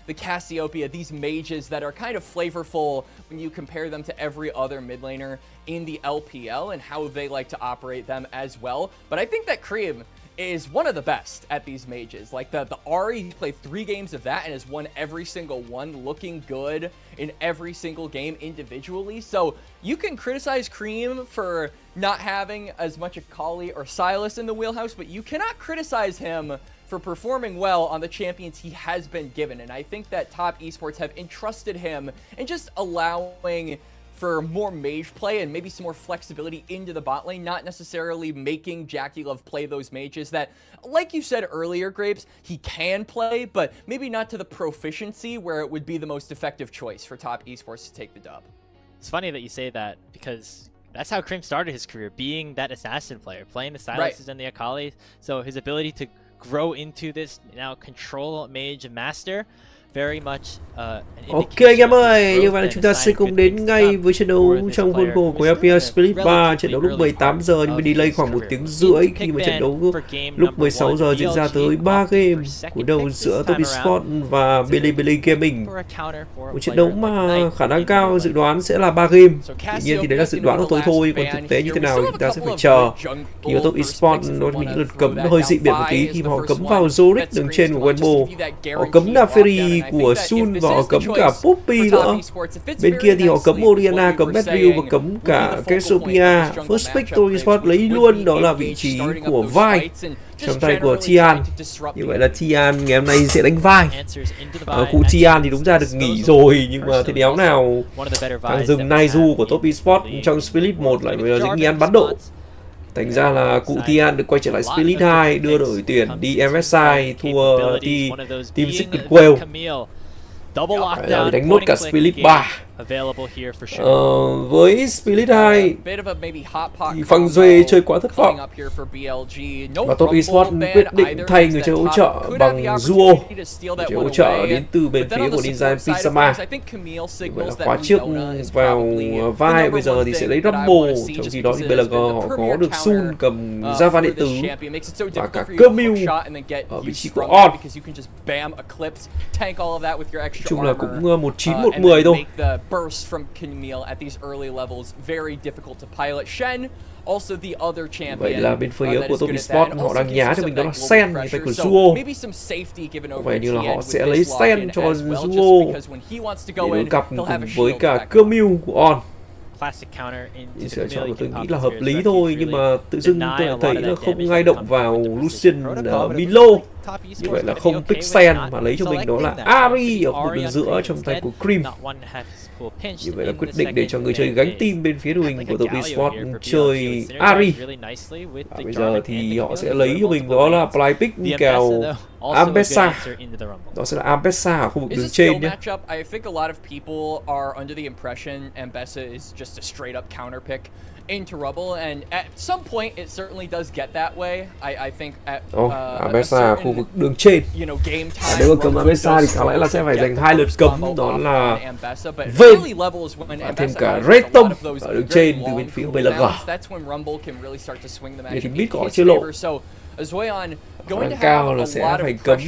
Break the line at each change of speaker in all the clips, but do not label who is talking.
the Cassiopeia, these mages that are kind of flavorful when you compare them to every other mid laner in the LPL and how they like to operate them as well. But I think that Cream is one of the best at these mages. Like the Ahri, he played 3 games of that and has won every single one, looking good in every single game individually. So you can criticize Cream for not having as much Akali or Sylas in the wheelhouse, but you cannot criticize him for performing well on the champions he has been given. And I think that Top Esports have entrusted him and just allowing for more mage play and maybe some more flexibility into the bot lane, not necessarily making JackeyLove play those mages that, like you said earlier, Grapes, he can play, but maybe not to the proficiency where it would be the most effective choice for Top Esports to take the dub.
It's funny that you say that because that's how Cream started his career, being that assassin player, playing the Sylases
Right.
and the Akali. So his ability to grow into this now control mage master very much
Ok anh em ơi, như vậy là chúng ta sẽ cùng đến ngay với trận đấu trong khuôn khổ của LPL Split 3. Trận đấu lúc 18 giờ nhưng mà delay khoảng 1 tiếng rưỡi khi mà trận đấu lúc 16 giờ diễn ra tới 3 game của đầu giữa Top Esports và BLV A Gaming. Một trận đấu mà khả năng cao dự đoán sẽ là 3 game. Tuy nhiên thì đấy là dự đoán của tôi thôi, còn thực tế như thế nào thì chúng ta sẽ phải chờ. Khi ở Top Esports nó có những lượt cấm nó hơi dị biệt một tí khi mà họ cấm vào Zoric đường trên của Wenbo, họ cấm Naferry của Sun và họ cấm cả Poppy nữa. Bên kia thì họ cấm Orianna, cấm Medrill và cấm cả Cassiopeia. First pick Top Esports lấy luôn đó là vị trí của vai trong tay của Tian. Như vậy là Tian ngày hôm nay sẽ đánh vai. Cụ Tian thì đúng ra được nghỉ rồi, nhưng mà thế đéo nào thằng rừng Naiju của Top Esports trong Split 1 lại bây giờ dính nghi ăn bắn độ. Thành ra là cụ Tian được quay trở lại Split 2, đưa đội tuyển đi MSI, thua đi Team Secret Whale. Đánh nốt cả Split 3. Với Split 2 thì Phang Duệ chơi quá thất vọng và Top Esports quyết định thay người chơi hỗ trợ bằng Duo. Người chơi hỗ trợ đến từ bên phía của Ninja Pisama. Vậy là khóa trước vào vai, bây giờ thì sẽ lấy Rumble. Trong khi đó thì BLG họ có được Sun cầm Java điện tử và cả Camille ở vị trí của On. Chung là cũng 1-9-1-10 thôi.
Burst from Camille at these early levels, very difficult to pilot. Shen, also the other champion.
Vậy là bên phía của Top Esports họ đang nhá cho mình đó là Sen như tay của Duo. Vậy như là họ sẽ lấy Sen cho Duo để đối cặp cùng với cả Camille của On. Thì sẽ chọn tôi nghĩ là hợp lý thôi, nhưng mà tự dưng tôi thấy là không ngay động vào Lucian Milo. Như vậy là không pick Sen mà lấy cho mình đó là Ahri ở khu vực đường giữa trong tay của Cream. Như vậy là quyết định để cho người chơi gánh team bên phía đội hình của Top Esports chơi Ahri. Và bây giờ thì họ sẽ lấy cho mình đó là Play Pick kèo 𝕆𝕂𝕎𝕀ℎ𝕋𝕍. Đó sẽ là 𝕆𝕂𝕎𝕍 ở khu vực đường trên nhé.
I think a lot of people are under the impression 𝕆𝕂𝕎 is just a straight up counter pick into Rubble, and at some point it certainly does get that way. I think at
𝕆𝕂𝕎𝕍 khu vực đường trên. Nếu mà cấm 𝕆𝕂𝕎𝕍 thì có lẽ là sẽ phải dành 2 lượt cấm, đó là Vayne và thêm cả Red Tông ở đường trên từ bên phía BLG. Vậy thì biết có chưa lộ. Khả năng cao là sẽ phải cấm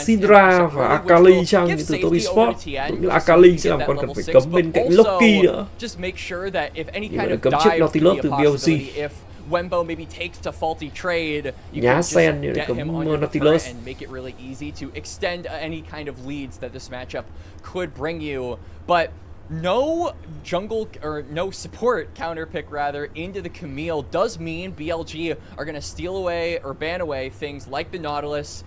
Syndra và Akali chăng, như từ Top Esports. Cũng như Akali sẽ làm con cần phải cấm bên cạnh Loki nữa. Như vậy là cấm chiếc Nautilus từ BLG.
Wembo maybe takes a faulty trade, you
Nhá
can
Sen
just
để
get him
cấm
on your
Nautilus
and make it really easy to extend any kind of leads that this matchup could bring you. But no jungle or no support counter pick rather into the Camille does mean BLG are going to steal away or ban away things like the Nautilus.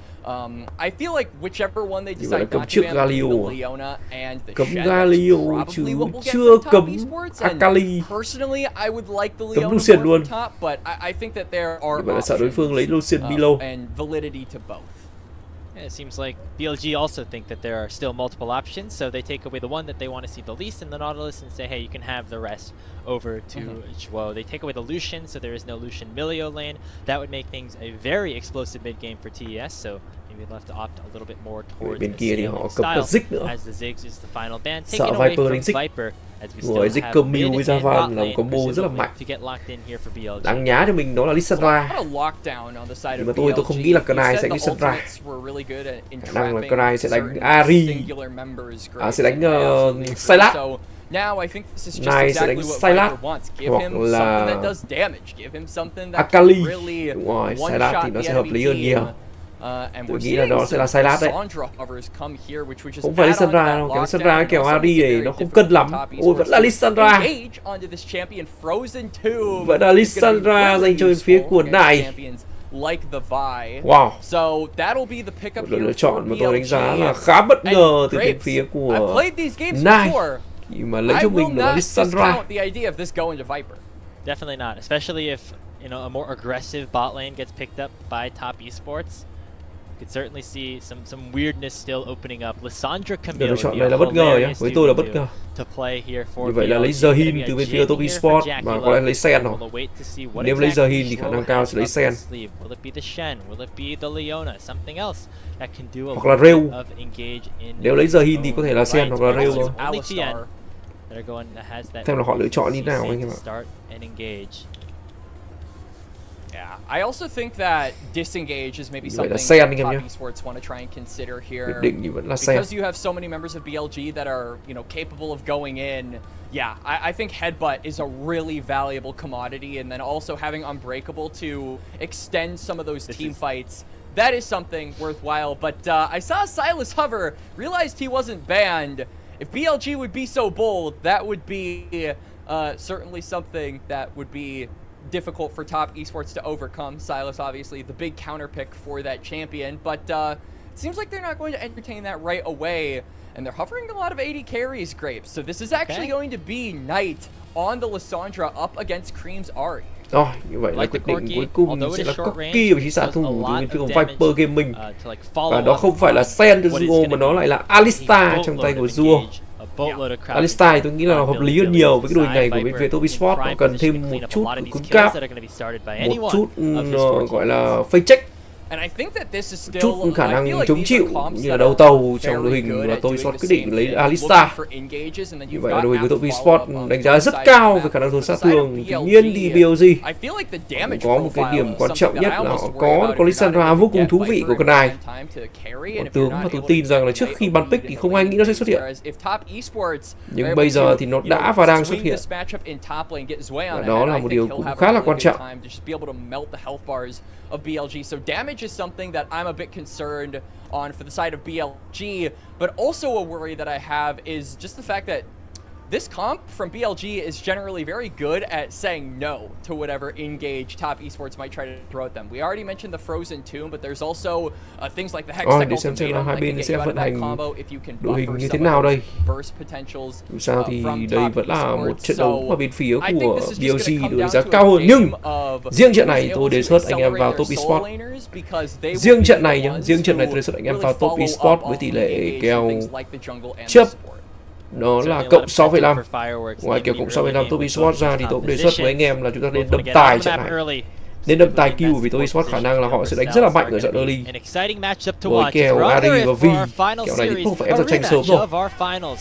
I feel like whichever one they decide not to ban, the Leona and the
cấm
Shen,
Galio chứ chưa cấm Akali.
Personally, I would like the
Cấm
Leona
Lucian
more
luôn.
top, but I think that there are
Vậy là sợ đối phương lấy Lucian Milo.
and validity to both.
Yeah, it seems like BLG also think that there are still multiple options, so they take away the one that they want to see the least in the Nautilus and say, hey, you can have the rest over to Zhuo. They take away the Lucian, so there is no Lucian Milio lane. That would make things a very explosive mid game for TES, so
Bên kia thì họ cầm cả Zik nữa. Sợ Viper đánh Zik. Rồi Zik Camille với Javan là một combo rất là mạnh. Đáng nhá cho mình đó là Lissandra. Nhưng mà tôi không nghĩ là Kanai sẽ Lissandra. Khả năng là Kanai sẽ đánh Ari. Sẽ đánh Sylat. Này sẽ đánh Sylat hoặc là Akali. Đúng rồi, Sylat thì nó sẽ hợp lý hơn nhiều. Tôi nghĩ là nó sẽ là Sylat đấy. Không phải Lissandra đâu, cái Lissandra cái kèo Ari này nó không cân lắm. Ôi vẫn là Lissandra. Vẫn là Lissandra dành cho bên phía của này. Wow. Một lựa chọn mà tôi đánh giá là khá bất ngờ từ bên phía của Nai. Khi mà lấy cho mình là Lissandra.
Definitely not, especially if a more aggressive bot lane gets picked up by top esports. Could certainly see some weirdness still opening up. Lissandra Camille
lựa chọn này là bất ngờ nhé, với tôi là bất ngờ. Như vậy là lấy Zahin từ bên phía top esports mà có lẽ lấy Sen hoặc nếu lấy Zahin thì khả năng cao sẽ lấy Sen hoặc là Rêu. Nếu lấy Zahin thì có thể là Sen hoặc là Rêu thôi. Xem là họ lựa chọn như nào anh em ạ.
Yeah, I also think that disengage is maybe something
that
top esports want to try and consider here.
Because
you have so many members of BLG that are, capable of going in. Yeah, I think headbutt is a really valuable commodity, and then also having unbreakable to extend some of those team fights. That is something worthwhile. But I saw Silas hover, realized he wasn't banned. If BLG would be so bold, that would be certainly something that would be difficult for top esports to overcome. Silas obviously the big counter pick for that champion, but it seems like they're not going to entertain that right away, and they're hovering a lot of AD carries, Grapes. So this is actually going to be Knight on the Lissandra up against Cream's Ari.
Rồi, như vậy là quyết định cuối cùng sẽ là Corki và chỉ xạ thủ từ bên phía của Viper Gaming. Và đó không phải là Sen cho Duo mà nó lại là Alistar trong tay của Duo. Alistar thì tôi nghĩ là hợp lý hơn nhiều với cái đội hình này của bên phía top esports. Họ cần thêm một chút cứng cáp, một chút gọi là fake check, chút khả năng chống chịu như là đầu tàu trong đội hình, và tôi quyết định lấy Alistar. Như vậy là đội hình của top esports đánh giá rất cao về khả năng tổn sát thương. Tuy nhiên thì BLG có một cái điểm quan trọng nhất là họ có Lissandra vô cùng thú vị của con này. Một tướng mà tôi tin rằng là trước khi bắn pick thì không ai nghĩ nó sẽ xuất hiện, nhưng bây giờ thì nó đã và đang xuất hiện, và đó là một điều cũng khá là quan trọng.
Of BLG, so damage is something that I'm a bit concerned on for the side of BLG, but also a worry that I have is just the fact that this comp from BLG is generally very good at saying no to whatever engage top esports might try to throw at them. We already mentioned the Frozen Tomb, but there's also things like the Hextech Ultimatum that can get you out of that combo if you can buffer some of those burst potentials
sao thì đây vẫn là một trận đấu mà bên phía của BLG được đánh giá cao hơn, nhưng riêng trận này tôi đề xuất anh em vào top esports. Riêng trận này tôi đề xuất anh em vào top esports với tỷ lệ kèo chấp đó là cộng 6,5. Ngoài kiểu cộng 6,5 top esports ra thì tôi cũng đề xuất với anh em là chúng ta nên đâm tài trận này, nên đâm tài Q, vì top esports khả năng là họ sẽ đánh rất là mạnh ở trận early với kèo Ari và V. Kèo này thì không phải ép ra tranh sớm rồi,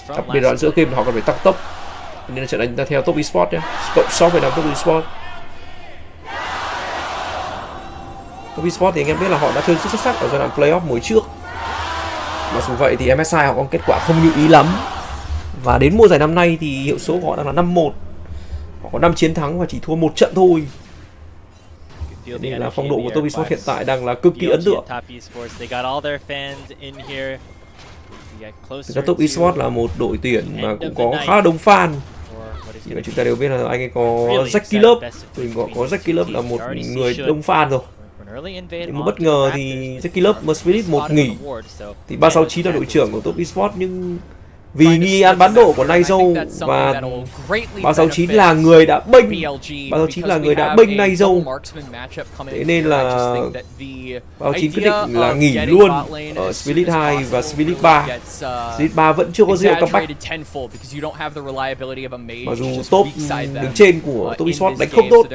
đặc biệt là giữa game họ cần phải tăng tốc, nên là trận đánh ta theo top esports nhé, cộng 6,5 top esports. Top esports thì anh em biết là họ đã chơi rất xuất sắc ở giai đoạn playoff mùa trước. Mặc dù vậy thì MSI họ có kết quả không như ý lắm, và đến mùa giải năm nay thì hiệu số của họ đang là 5-1. Họ có 5 chiến thắng và chỉ thua 1 trận thôi. Nên là phong độ của top esports hiện tại đang là cực kỳ ấn tượng. Thực ra top esports là một đội tuyển mà cũng có khá là đông fan. Nhưng mà chúng ta đều biết là anh ấy có ckcl, có ckcl là một người đông fan rồi. Nhưng mà bất ngờ thì ckcl Mercedes 1 nghỉ. Thì 369 là đội trưởng của top esports, nhưng vì nghi án bán độ của 𝕆𝕊𝕎𝕀 và 369 là người đã bênh 369 là người đã bênh 𝕆𝕊𝕎𝕀. Thế nên là 369 quyết định là nghỉ luôn ở Split 2 và Split 3. Split 3 vẫn chưa có dấu hiệu comeback. Mặc dù top đứng trên của top Esports đánh không tốt,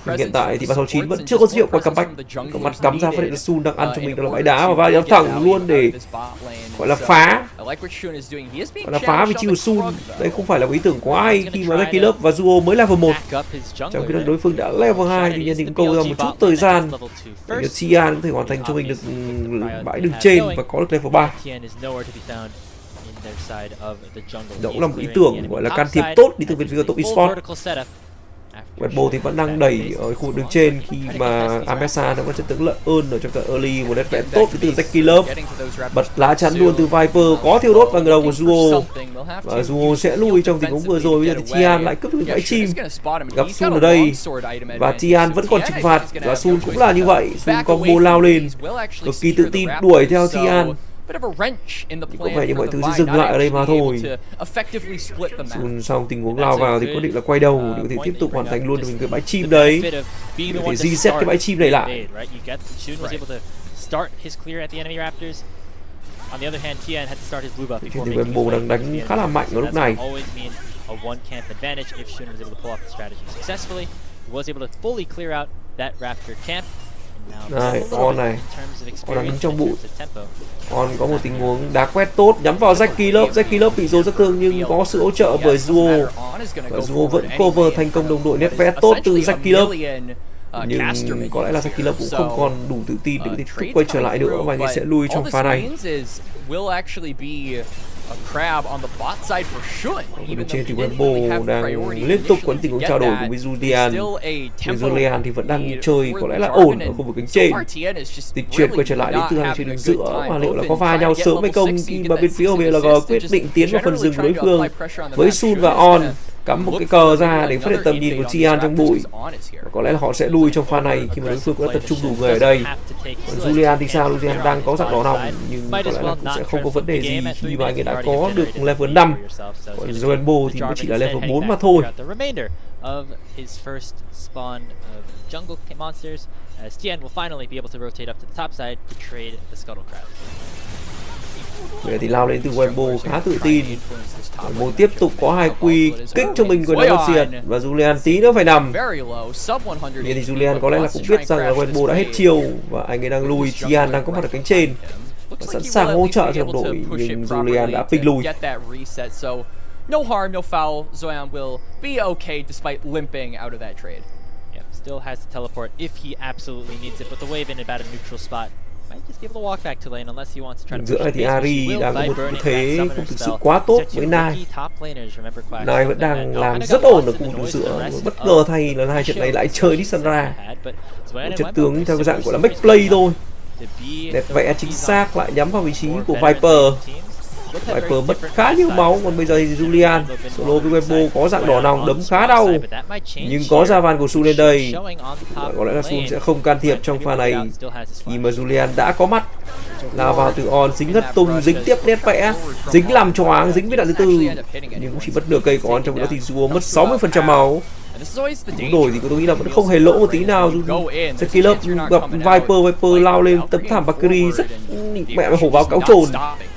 nhưng hiện tại thì 369 vẫn chưa có dấu hiệu qua comeback. Có mặt cắm ra phát hiện Sun đang ăn cho mình đó là bãi đá và va thẳng luôn để gọi là phá. Gọi là phá vị trí của Sun. Đây không phải là một ý tưởng quá hay khi mà ckcl và Duo mới level 1. Trong khi đó đối phương đã level 2, tuy nhiên thì cũng câu ra một chút thời gian để Tian có thể hoàn thành cho mình được bãi đường trên và có được level 3. Đó cũng là một ý tưởng gọi là can thiệp tốt đi từ phía top Esports. Weibo thì vẫn đang đẩy ở khu vực đường trên khi mà Amesa nó có chất tướng lợi ơn ở trong trận early, một nét vẽ tốt từ ckcl, bật lá chắn luôn từ Viper, có thiêu đốt vào người đầu của Duo và Duo sẽ lui trong tình huống vừa rồi. Bây giờ thì Tian lại cướp được bãi chim, gặp Sun ở đây và Tian vẫn còn trừng phạt và Sun cũng là như vậy. Sun combo lao lên cực kỳ tự tin đuổi theo Tian. Có vẻ như mọi thứ sẽ dừng lại ở đây mà thôi. Sun xong tình huống lao vào thì quyết định là quay đầu để có thể tiếp tục hoàn thành luôn mình cái bãi chim đấy, để có thể reset cái bãi chim này lại. Trên thì Weibo đang đánh khá là mạnh vào lúc này. Này, On này, On đang đứng trong bụi. On có một tình huống đá quét tốt nhắm vào ckcl bị dồn rất thương nhưng có sự hỗ trợ bởi Duo và Duo vẫn cover thành công đồng đội, nét vẽ tốt từ ckcl. Nhưng có lẽ là ckcl cũng không còn đủ tự tin để thúc quay trở lại nữa và anh ấy sẽ lui trong pha này. Ở trên thì Weibo đang liên tục có tình huống trao đổi với Julian. Julian thì vẫn đang chơi có lẽ là ổn ở khu vực cánh trên. Dịch chuyển quay trở lại đến từ hàng trên đường giữa và liệu là có va nhau sớm hay không khi mà bên phía BLG quyết định tiến vào phần rừng đối phương với Sun và On cắm một cái cờ ra để phát hiện tầm nhìn của Tian trong bụi. Có lẽ là họ sẽ lui trong pha này khi mà đối phương cũng đã tập trung đủ người ở đây. Còn Julian thì sao? Julian đang có dạng đỏ nòng nhưng có lẽ là cũng sẽ không có vấn đề gì khi mà anh ấy đã có được level 5. Còn Weibo thì mới chỉ là level 4 mà thôi. Bây giờ thì lao lên từ Weibo khá tự tin. Weibo tiếp tục có 2 quy kích cho mình của Negotian và Julian tí nữa phải nằm. Vậy thì Julian có lẽ là cũng biết rằng là Weibo đã hết chiêu và anh ấy đang lui. Tian đang có mặt ở cánh trên và sẵn sàng hỗ trợ cho đồng đội nhưng Julian đã ping lui.
No harm, no foul. Zoyan will be okay despite limping out of that trade.
Yeah, still has to teleport if he absolutely needs it, but the wave in about a neutral spot.
Giữa này thì Ari đang có một thế không thực sự quá tốt với Nai. Nai vẫn đang làm rất ổn ở khu vực giữa. Bất ngờ thay là hai trận này lại chơi Lissandra. Một trận tướng theo cái dạng gọi là make play thôi. Đẹp vẽ chính xác lại nhắm vào vị trí của Viper. Viper mất khá nhiều máu, còn bây giờ thì Julian solo với Weibo có dạng đỏ nòng đấm khá đau. Nhưng có ra van của Sun lên đây. Có lẽ là Sun sẽ không can thiệp trong pha này khi mà Julian đã có mắt. Lao vào từ On, dính hất tung, dính tiếp nét vẽ, dính làm choáng, dính với đạn thứ tư. Nhưng cũng chỉ mất nửa cây của On, trong đó thì Duo mất 60% máu. Đúng đổi thì tôi nghĩ là vẫn không hề lỗ một tí nào. ckcl gặp Viper lao lên tấm thảm Valkyrie rất mẹ hổ báo cáo trồn.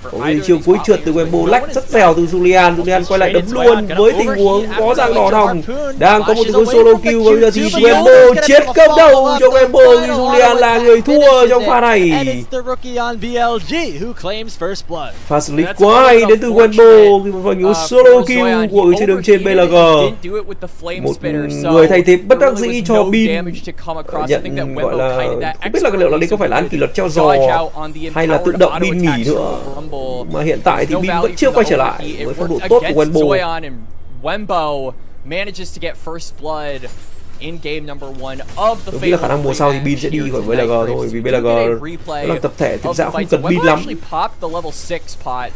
Có chiều cuối trượt từ Weibo lách rất dẻo từ Julian quay lại đấm luôn với tình huống có dạng đỏ nòng, đang có một tình huống solo kill và bây giờ thì Weibo chết cầm đầu cho Weibo thì Julian là người thua trong pha này. Pha xử lý quá hay đến từ Weibo và những solo kill của trên đường trên BLG. Một người thay thế bất đắc dĩ cho Bin nhận gọi là không biết là liệu là đây có phải là ăn kỷ luật treo giò hay là tự động Bin nghỉ nữa, mà hiện tại thì Bin vẫn chưa quay trở lại với phong độ tốt của Weibo. Tôi nghĩ là khả năng mùa sau thì Bin sẽ đi khỏi BLG thôi, vì BLG là tập thể thực ra không cần Bin lắm.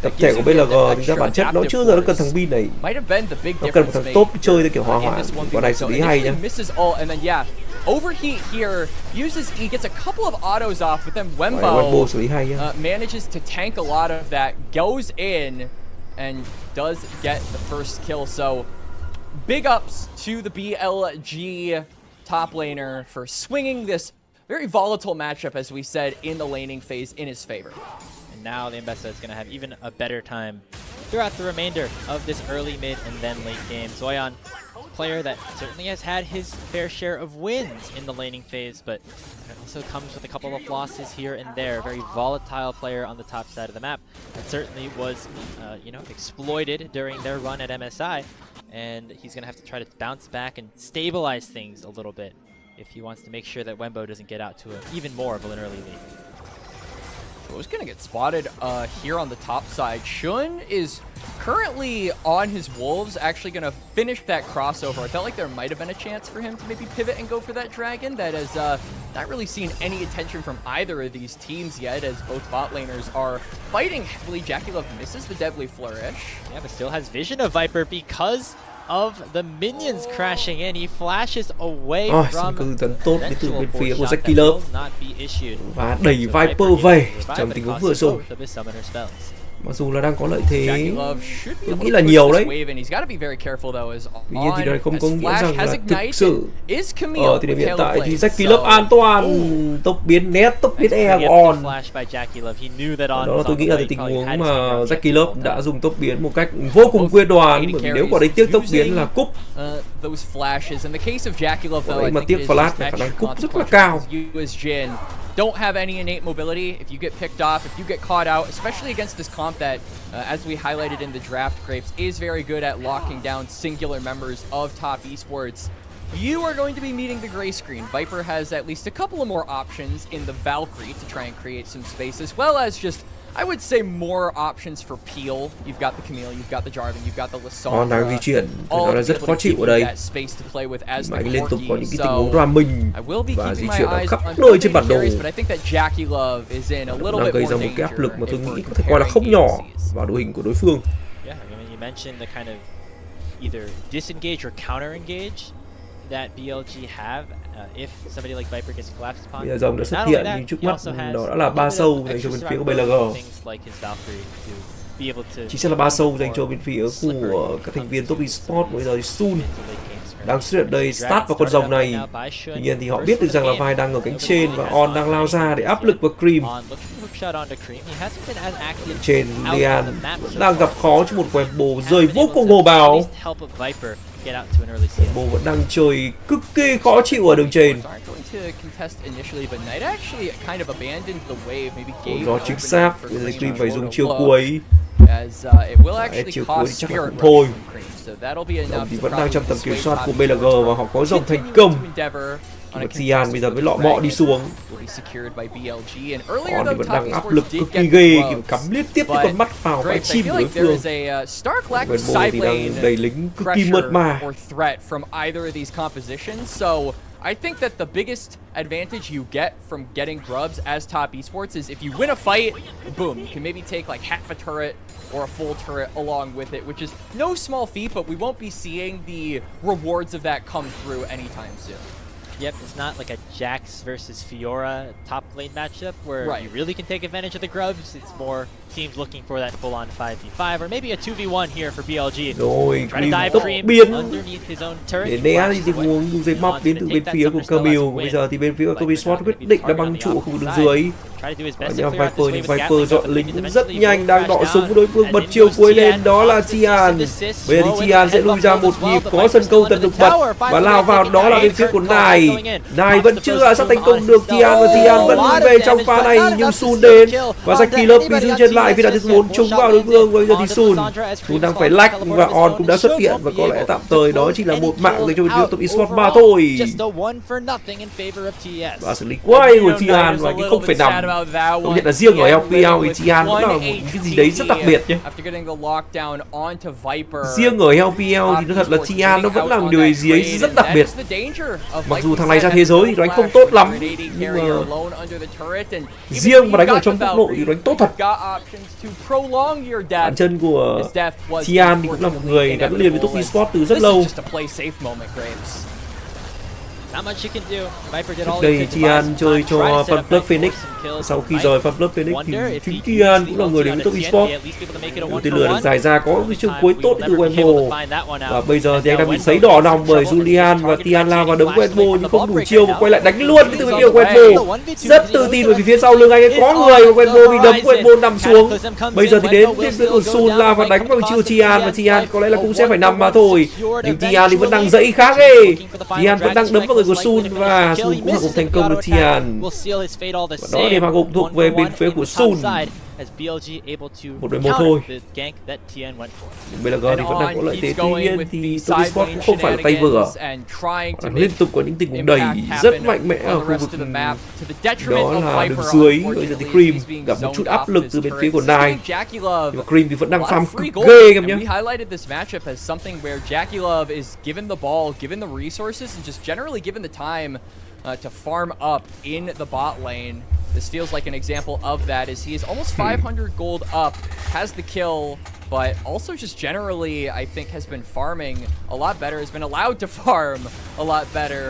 Tập thể của BLG thực ra bản chất nó chưa giờ nó cần thằng Bin này, nó cần một thằng top chơi theo kiểu hòa hỏa. Quả này xử lý hay nhá.
Overheat here, uses E, gets a couple of autos off, but then Weibo
xử lý hay
manages to tank a lot of that, goes in, and does get the first kill. So big ups to the BLG top laner for swinging this very volatile matchup, as we said, in the laning phase in his favor.
And now the 𝕆𝕆𝕎 is going to have even a better time throughout the remainder of this early, mid, and then late game. Zoyan, player that certainly has had his fair share of wins in the laning phase, but it also comes with a couple of losses here and there. Very volatile player on the top side of the map that certainly was, exploited during their run at MSI, and he's going to have to try to bounce back and stabilize things a little bit if he wants to make sure that Wembo doesn't get out to even more of an early lead.
Who's going to get spotted here on the top side? Shun is currently on his Wolves, actually going to finish that crossover. I felt like there might have been a chance for him to maybe pivot and go for that dragon. That has not really seen any attention from either of these teams yet, as both bot laners are fighting heavily. JackeyLove misses the Deadly Flourish.
Yeah, but still has vision of Viper because of the minions crashing in. He flashes away from
cư tấn tốt đến từ bên phía của JackeyLove và đẩy Viper về trong tình huống vừa rồi. Mặc dù là đang có lợi thế, tôi nghĩ là nhiều đấy. Tuy nhiên thì đây không có nghĩa rằng là thực sự ở thời điểm hiện tại thì JackeyLove an toàn. Tốc biến nét, tốc biến E của On. Đó là tôi nghĩ là tình huống mà JackeyLove đã dùng tốc biến một cách vô cùng quyết đoán, bởi vì nếu quả đấy tiếc tốc biến là cúp. Đấy mà tiếc flash thì khả năng cúp rất là cao.
Don't have any innate mobility. If you get picked off, if you get caught out, especially against this comp that, as we highlighted in the draft, Grapes is very good at locking down singular members of top esports, you are going to be meeting the gray screen. Viper has at least a couple of more options in the Valkyrie to try and create some space, as well as just, I would say, more options for peel. You've got the Camille, you've got the Jarvan, you've got the Lissandra.
Đang di chuyển, nó là rất khó chịu ở đây. Mà anh liên tục có những cái tình huống ra mình và di chuyển ở khắp nơi trên bản đồ. Đang gây ra một cái áp lực mà tôi nghĩ có thể coi là không nhỏ vào đội hình của đối phương.
Yeah, I mean, you mentioned the kind of either disengage or counter engage that BLG have if somebody like Viper gets collapsed upon.
Bây giờ rồng đã xuất hiện nhưng trước mắt đó đã là 3 sâu dành cho bên phía của BLG. Chính xác là 3 sâu dành cho bên phía của các thành viên top esports. Bây giờ thì Sun đang xuất hiện đây, start vào con rồng này. Tuy nhiên thì họ biết được rằng là vai đang ở cánh trên và On đang lao ra để áp lực vào Cream. Trên Lian đang gặp khó trong một Wembo rơi vô cùng hồ bào. Wembo vẫn đang chơi cực kỳ khó chịu ở đường trên. Đó chính xác, bây giờ Cream phải dùng chiêu cuối. Chiều cuối thì chắc là cũng thôi. Rồng thì vẫn đang trong tầm kiểm soát của BLG và họ có rồng thành công. Và Xian bây giờ mới lọ mọ đi xuống. Còn thì vẫn đang áp lực cực kỳ ghê, kiểu cắm liên tiếp những con mắt vào vai chim của đối phương. Wembo thì đang đầy lính cực kỳ mượt mà.
I think that the biggest advantage you get from getting grubs as top esports is if you win a fight, boom, you can maybe take like half a turret or a full turret along with it, which is no small feat, but we won't be seeing the rewards of that come through anytime soon.
Yep, it's not like a Jax versus Fiora top lane matchup where you really can take advantage of the grubs. It's more teams looking for that full-on 5v5 or maybe a 2v1 here for BLG.
Rồi, Cream tốc biến để né đi tình huống dùng dây móc đến từ bên phía của Camille. Bây giờ thì bên phía của Top Esports quyết định là băng trụ khu vực đường dưới. Nhưng Viper dọn lính cũng rất nhanh, đang đọ súng đối phương, bật chiêu cuối lên, đó là Tian. Bây giờ thì Tian sẽ lui ra một nhịp, có sân câu tận được bật và lao vào, đó là bên phía của Nai. Nai vẫn chưa sắp thành công được Tian và Tian vẫn về trong pha này, nhưng Sun đến và JackeyLove bị giữ chân lại vì đã thứ 4 trúng vào đối phương. Bây giờ thì Sun đang phải lách và On cũng đã xuất hiện và có lẽ tạm thời đó chỉ là một mạng dành cho bên phía Top Esports mà thôi. Và xử lý quay của Tian và cái 0,5. Công nhận là riêng ở LPL thì Tian vẫn là một cái gì đấy rất đặc biệt nhé. Riêng ở LPL thì nó thật là Tian nó vẫn là một điều gì ấy rất đặc biệt. Mặc dù thằng này ra thế giới thì đánh không tốt lắm, nhưng mà riêng mà đánh ở trong quốc nội thì đánh tốt thật. Bản chân của Tian thì cũng là một người gắn liền với top esports từ rất lâu. Trước đây Tian chơi cho fan club Phoenix, sau khi rời fan club Phoenix thì chính Tian cũng là người đến top esports. Tên lửa được giải ra có huy chương cuối tốt từ Wenbo, và bây giờ thì anh đang bị sấy đỏ lòng bởi Julian, và Tian lao vào đấm Wenbo nhưng không đủ chiêu và quay lại đánh luôn từ phía Wenbo. Rất tự tin bởi vì phía sau lưng anh ấy có người, và Wenbo bị đấm, Wenbo nằm xuống. Bây giờ thì đến phía của Sun lao và đánh vào chiêu Tian, và Tian có lẽ là cũng sẽ phải nằm mà thôi. Nhưng Tian thì vẫn đang dãy khá ghê. Tian vẫn đang đấm vào người của Sun, và Sun cũng hạ gục thành công được Tian. Và đó là điểm hạ gục thuộc về bên phía của Sun. 1-1 thôi. BLG thì vẫn đang có lợi thế, tuy nhiên thì top esports cũng không phải là tay vừa. Liên tục có những tình huống đầy rất mạnh mẽ ở khu vực đó là đường dưới. Bây giờ thì Cream gặp một chút áp lực từ bên phía của Nine, nhưng mà Cream thì vẫn đang farm cực ghê em nhé.
To farm up in the bot lane. This feels like an example of that, as he is almost 500 gold up, has the kill, but also just generally, I think, has been farming a lot better, has been allowed to farm a lot better.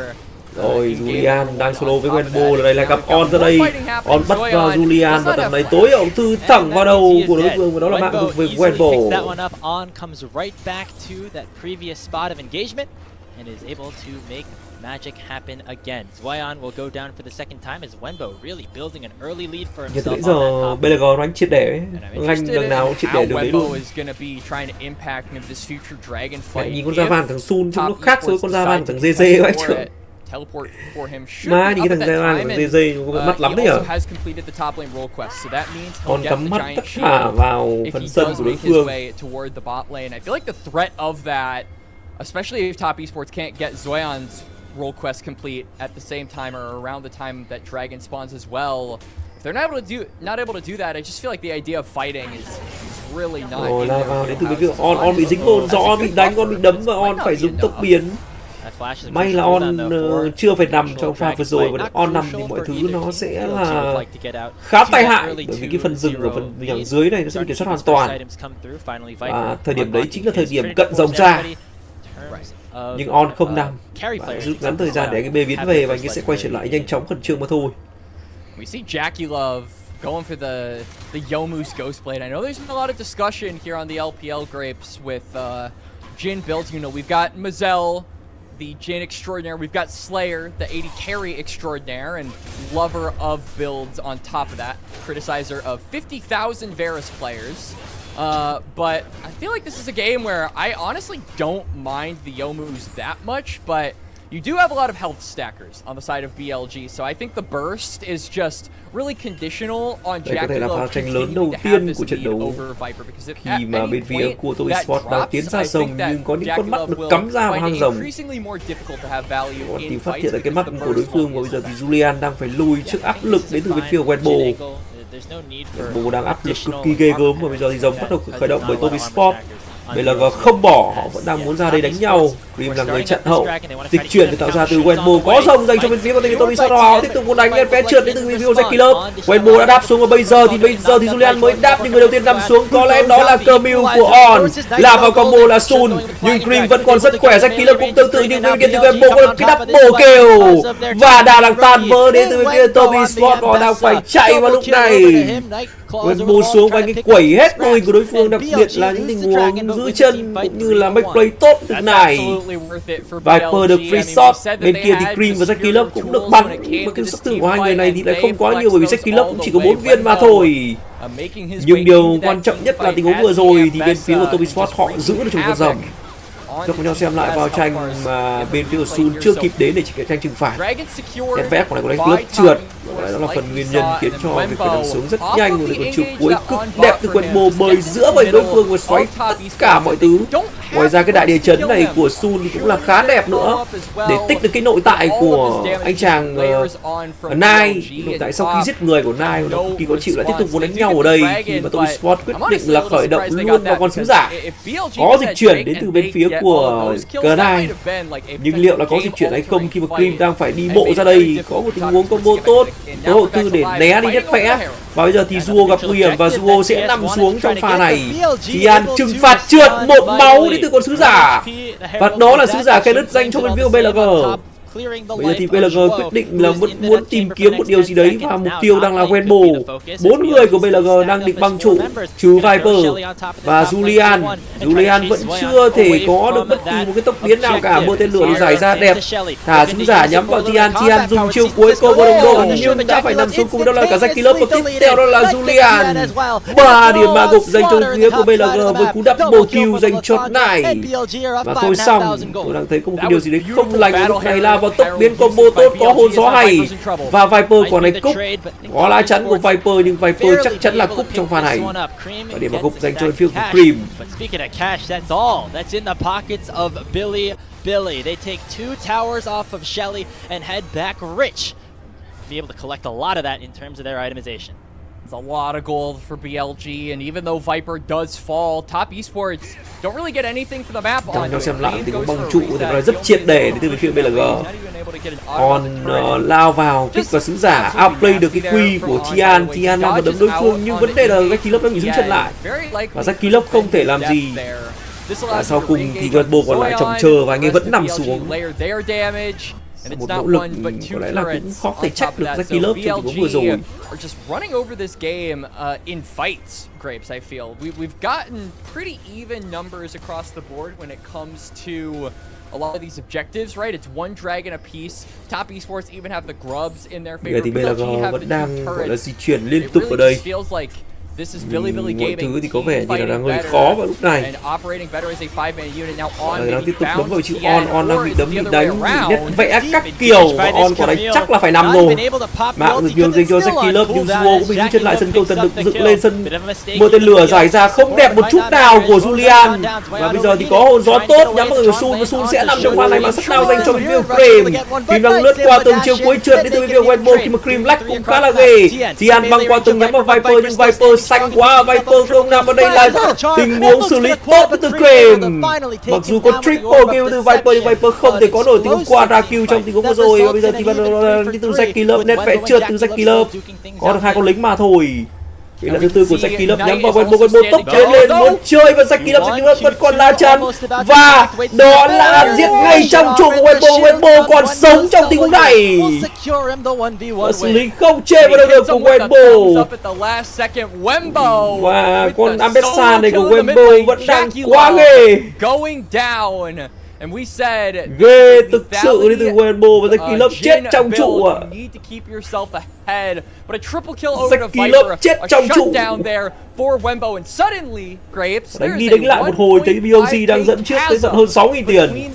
Rồi Julian đang solo với Wenbo, là đây là gặp On ra đây. On bắt vào Julian và tầm này tối ổng thư thẳng vào đầu của đối phương, và đó là mạng về Wenbo. Magic happen again. Zwayan will go down for the second time as Wenbo really building an early lead for himself. Bây giờ BLG đánh triệt để, ganh đằng nào triệt để được đấy luôn. Phải nhìn con da vàng thằng Sun trông nó khác với con da vàng thằng ZZ vậy chứ. Má nhìn cái thằng da vàng thằng ZZ nó có mắt lắm đấy nhở. Còn cắm mắt tất cả vào phần sân của đối phương.
Especially if top esports can't get Zoyan's role quest complete at the same time or around the time that Dragon spawns as well. If they're not able to do that, I just feel like the idea of fighting is really not.
Rồi là vào đến từ cái việc On bị dính hồn, do On bị đánh, On bị đấm và On phải dùng tốc biến. May là On chưa phải nằm trong pha vừa rồi, và On nằm thì mọi thứ nó sẽ là khá tai hại, bởi vì cái phần rừng của phần nhằng dưới này nó sẽ bị kiểm soát hoàn toàn. Và thời điểm đấy chính là thời điểm cận rồng ra. Nhưng On không nằm, và rút ngắn thời gian để cái B biến về, và anh ấy sẽ quay trở lại nhanh chóng khẩn trương mà thôi.
We see Jackie Love going for the Youmuu's Ghostblade. I know there's been a lot of discussion here on the LPL grapes with Jhin builds. You know, we've got Mazel, the Jhin extraordinaire. We've got Slayer, the AD carry extraordinaire, and lover of builds on top of that. Criticizer of 50,000 Varus players. But I feel like this is a game where I honestly don't mind the Youmuu's that much, but you do have a lot of health stackers on the side of BLG, so I think the burst is just really conditional on Jackie Love continuing to have this lead over Viper, because if at any point that drops, I think that Jackie Love will find it increasingly more difficult to have value in
phát
fights
hiện là cái mắt
because the
của đối
burst
phương, và bây giờ thì Julian đang phải lùi trước áp lực đến từ bên phía Wenbo. Wenbo đang áp lực cực kỳ ghê gớm, và bây giờ thì Rồng bắt đầu khởi động bởi top esports. BLG không bỏ, họ vẫn đang muốn ra đây đánh nhau. Cream là người chặn hậu, dịch chuyển để tạo ra từ Wenbo, có Rồng dành cho bên phía của team top esports, họ tiếp tục muốn đánh lên vé trượt đến từ bên phía của 𝕆𝕂𝕋𝕍. Wenbo đã đáp xuống, và bây giờ thì Julian mới đáp, nhưng người đầu tiên nằm xuống có lẽ đó là 𝕆𝕂𝕋𝕍 của On, là vào combo là Sun, nhưng Cream vẫn còn rất khỏe. 𝕆𝕂𝕋𝕍 cũng tương tự, nhưng bên kia thì Wenbo có được cái double kill, và đã đang tan vỡ đến từ bên phía top esports, họ đang phải chạy vào lúc này. Wenbo xuống và anh ấy quẩy hết mô hình của đối phương, đặc biệt là những tình huống giữ chân cũng như là make play tốt từ này. Viper được free shot, bên kia thì Cream và 𝕆𝕂𝕋𝕍 cũng được bắn, mà cái sức thương của hai người này thì lại không quá nhiều, bởi vì 𝕆𝕂𝕋𝕍 cũng chỉ có 4 viên mà thôi. Nhưng điều quan trọng nhất là tình huống vừa rồi thì bên phía của top esports họ giữ được trong con rồng. Chúng cùng nhau xem lại vào tranh mà bên phía của Sun chưa kịp đến để chỉ tranh trừng phạt. Đen vẽ của này có đánh club trượt, đó là phần nguyên nhân khiến cho việc khởi động xuống rất nhanh, rồi còn chiều cuối cực đẹp từ Wenbo bơi giữa bầy đối phương và xoáy tất cả mọi thứ. Ngoài ra cái đại địa chấn này của Sun thì cũng là khá đẹp nữa, để tích được cái nội tại của anh chàng Nine. Nội tại sau khi giết người của Nine, nó cực kỳ khó chịu, lại tiếp tục muốn đánh nhau ở đây khi mà top esports quyết định là khởi động luôn vào con sứ giả. Có dịch chuyển đến từ bên phía của Nine, nhưng liệu là có dịch chuyển hay không khi mà Cream đang phải đi bộ ra đây. Có một tình huống combo tốt, có hộ tư để né đi nét vẽ, và bây giờ thì Duo gặp nguy hiểm và Duo sẽ nằm xuống trong pha này. Tian trừng phạt trượt, một máu đến từ con sứ giả, và đó là sứ giả cây đất dành cho bên phía BLG. Bây giờ thì BLG quyết định là vẫn muốn tìm kiếm một điều gì đấy và mục tiêu đang là Wenbo. 4 người của BLG đang định băng trụ, trừ Viper và Julian. Julian vẫn chưa thể có được bất kỳ một cái tốc biến nào cả. Mưa tên lửa thì giải ra đẹp, thả súng giả nhắm vào Tian. Tian dùng chiêu cuối combo đồng đội nhưng đã phải nằm xuống cùng. Đó là cả 𝕊𝑘cl, và tiếp theo đó là Julian. 3 điểm ma gục dành cho phía của BLG với cú double kill dành cho này. Và thôi xong, tôi đang thấy có một cái điều gì đấy không lành. Lúc này là vào tốc biến combo tốt, có hồn gió hay và Viper quả này cúp. Có lá chắn của Viper nhưng Viper chắc chắn là cúp trong pha này. Và điểm ma gục dành cho phía của Cream.
Billy, they take 2 towers off of Shelly and head back rich. Be able to collect a lot of that in terms of their itemization.
It's a lot of gold for BLG, and even though Viper does fall, Top Esports don't really get anything for the map.
Trong xem lại thì có băng trụ thì nó rất triệt để từ phía BLG. On lao vào kích vào sứ giả, outplay được cái quy của Tian. Tian đang vào đấm đối phương nhưng vấn đề là 𝕊𝑘cl đang bị giữ chân lại và 𝕊𝑘cl không thể làm gì. Và sau cùng thì Wenbo còn lại chồng chờ và anh ấy vẫn nằm xuống. Một nỗ lực có lẽ là cũng khó thể trách được 𝕊𝑘cl trong tình huống vừa rồi.
Just running over this game in fights, Grapes, I feel. We've gotten pretty even numbers across the board when it comes to a lot of these objectives, right? It's one dragon apiece. Top Esports even have the grubs in their favor.
Thì BLG vẫn đang gọi là di chuyển liên tục ở đây. Mọi thứ thì có vẻ như là đang hơi khó vào lúc này. Đang tiếp tục đấm vào chiếc On đang bị đấm bị đánh, bị nét vẽ các kiểu và On quả đấy chắc là phải nằm rồi. Mạng được nhường dành cho 𝕊𝑘cl nhưng Duo cũng bị giữ chân lại. Sân cầu tần được dựng lên, sân mưa tên lửa giải ra không đẹp một chút nào của Julian. Và bây giờ thì có hồn gió tốt nhắm vào người Sun và Sun sẽ nằm trong pha này mà sắc nào dành cho bên phía Cream. Cream đang lướt qua tường chiều cuối trượt đến từ bên phía Wenbo khi mà Cream lách cũng khá là ghê. Tian băng qua tường nhắm vào Viper nhưng Viper xanh quá. Viper không nằm ở đây là tình huống xử lý tốt từ Cream. Mặc dù có triple kill từ Viper nhưng Viper không thể có nổi tình huống quadra kill trong tình huống vừa rồi. Và bây giờ thì từ 𝕊𝑘cl, nét vẽ trượt từ 𝕊𝑘cl, có được 2 con lính mà thôi. Cái lần thứ tư của 𝕊𝑘cl nhắm vào Wenbo tốc tiến lên muốn chơi và 𝕊𝑘cl vẫn còn lá chắn và đó là giết ngay trong trụ của Wenbo còn sống trong tình huống này. Và xử lý không chê vào được của Wenbo. Và con Ambessa này của Wenbo vẫn đang quá ghê. Ghê thực sự đi từ Wenbo và 𝕊𝑘cl chết trong trụ ạ. 𝕊𝑘cl chết trong trụ. Đánh đi đánh lại một hồi thấy BLG đang dẫn trước tới tận hơn 6.000 tiền.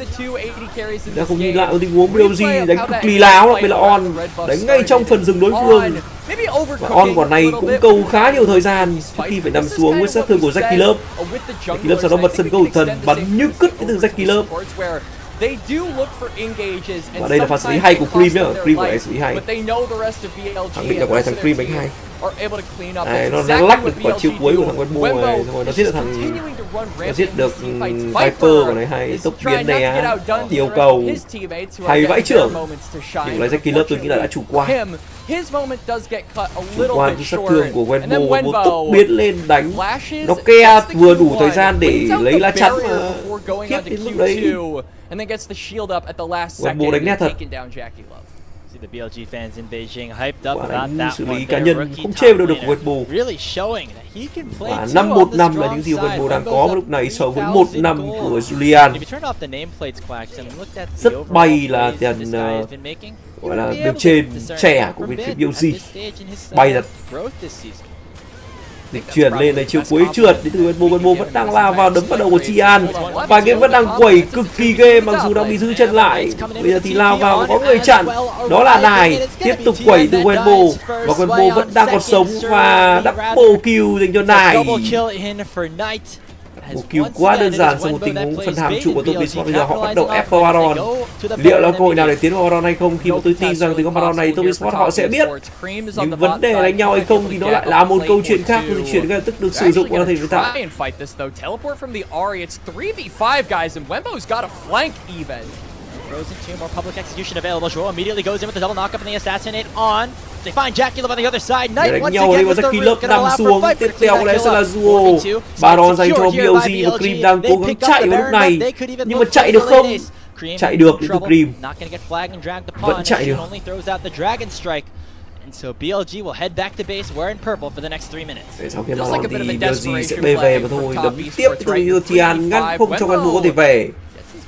Đã không nhìn lại một tình huống BLG đánh cực kỳ láo, đặc biệt là On đánh ngay trong phần rừng đối phương. Và On quả này cũng câu khá nhiều thời gian trước khi phải nằm xuống với sát thương của 𝕊𝑘cl. 𝕊𝑘cl sau đó bật sân cầu thần bắn như cứt từ 𝕊𝑘cl. Và đây là pha xử lý hay của Cream nhá, Cream quả này xử lý hay. Khẳng định là quả này thằng Cream đánh hay. Này, nó đang lách được quả chiêu cuối của thằng Wenbo này, rồi nó giết được nó giết được Viper của này hay, tốc biến né, điều cầu, hay vãi trưởng. Nhưng lấy 𝕊𝑘cl tôi nghĩ là đã chủ quan. Chủ quan với sát thương của Wenbo tốc biến lên đánh, nó ke vừa đủ thời gian để lấy lá chắn mà khiếp đến lúc đấy. Wenbo đánh nét thật.
The BLG fans in Beijing hyped up about that
xử lý cá nhân không chê được Wenbo. Và 5-1-5 là những gì Wenbo đang có lúc này so với 1-5 của Julian. Rất bay là tiền gọi là đường trên trẻ của bên phía BLG. Bay thật. Dịch chuyển lên này chiều cuối trượt đến từ Wenbo vẫn đang lao vào đấm vào đầu của Tian và game vẫn đang quẩy cực kỳ ghê mặc dù đang bị giữ chân lại. Bây giờ thì lao vào có người chặn, đó là Nài tiếp tục quẩy từ Wenbo và Wenbo vẫn đang còn sống và double kill dành cho Nài. Một kill quá đơn giản sau một tình huống phần hàm trụ của Top Esports. Bây giờ họ bắt đầu ép vào Baron. Liệu là cơ hội nào để tiến vào Baron hay không? Khi mà tôi tin rằng từ con Baron này Top Esports họ sẽ biết. Nhưng vấn đề đánh nhau hay không thì nó lại là một câu chuyện khác. Câu chuyện ngay lập tức được sử dụng vào thời điểm hiện tại.
Throws in 2 more public execution available. Joel immediately goes in with the double knock up and the assassinate on. They find 𝕊𝑘cl on the other side. Knight once again with the root.
Nằm xuống. Tiếp theo có lẽ sẽ là Duo. Baron dành cho BLG và Cream đang cố gắng chạy vào lúc này. Nhưng mà chạy được không? chạy được đến từ Cream. Vẫn chạy được.
And so BLG will head back to base wearing purple for the next 3 minutes.
Để sau khi nó thì BLG sẽ bê về mà thôi, đấm tiếp từ Tian ngăn không cho Ganmu có thể về.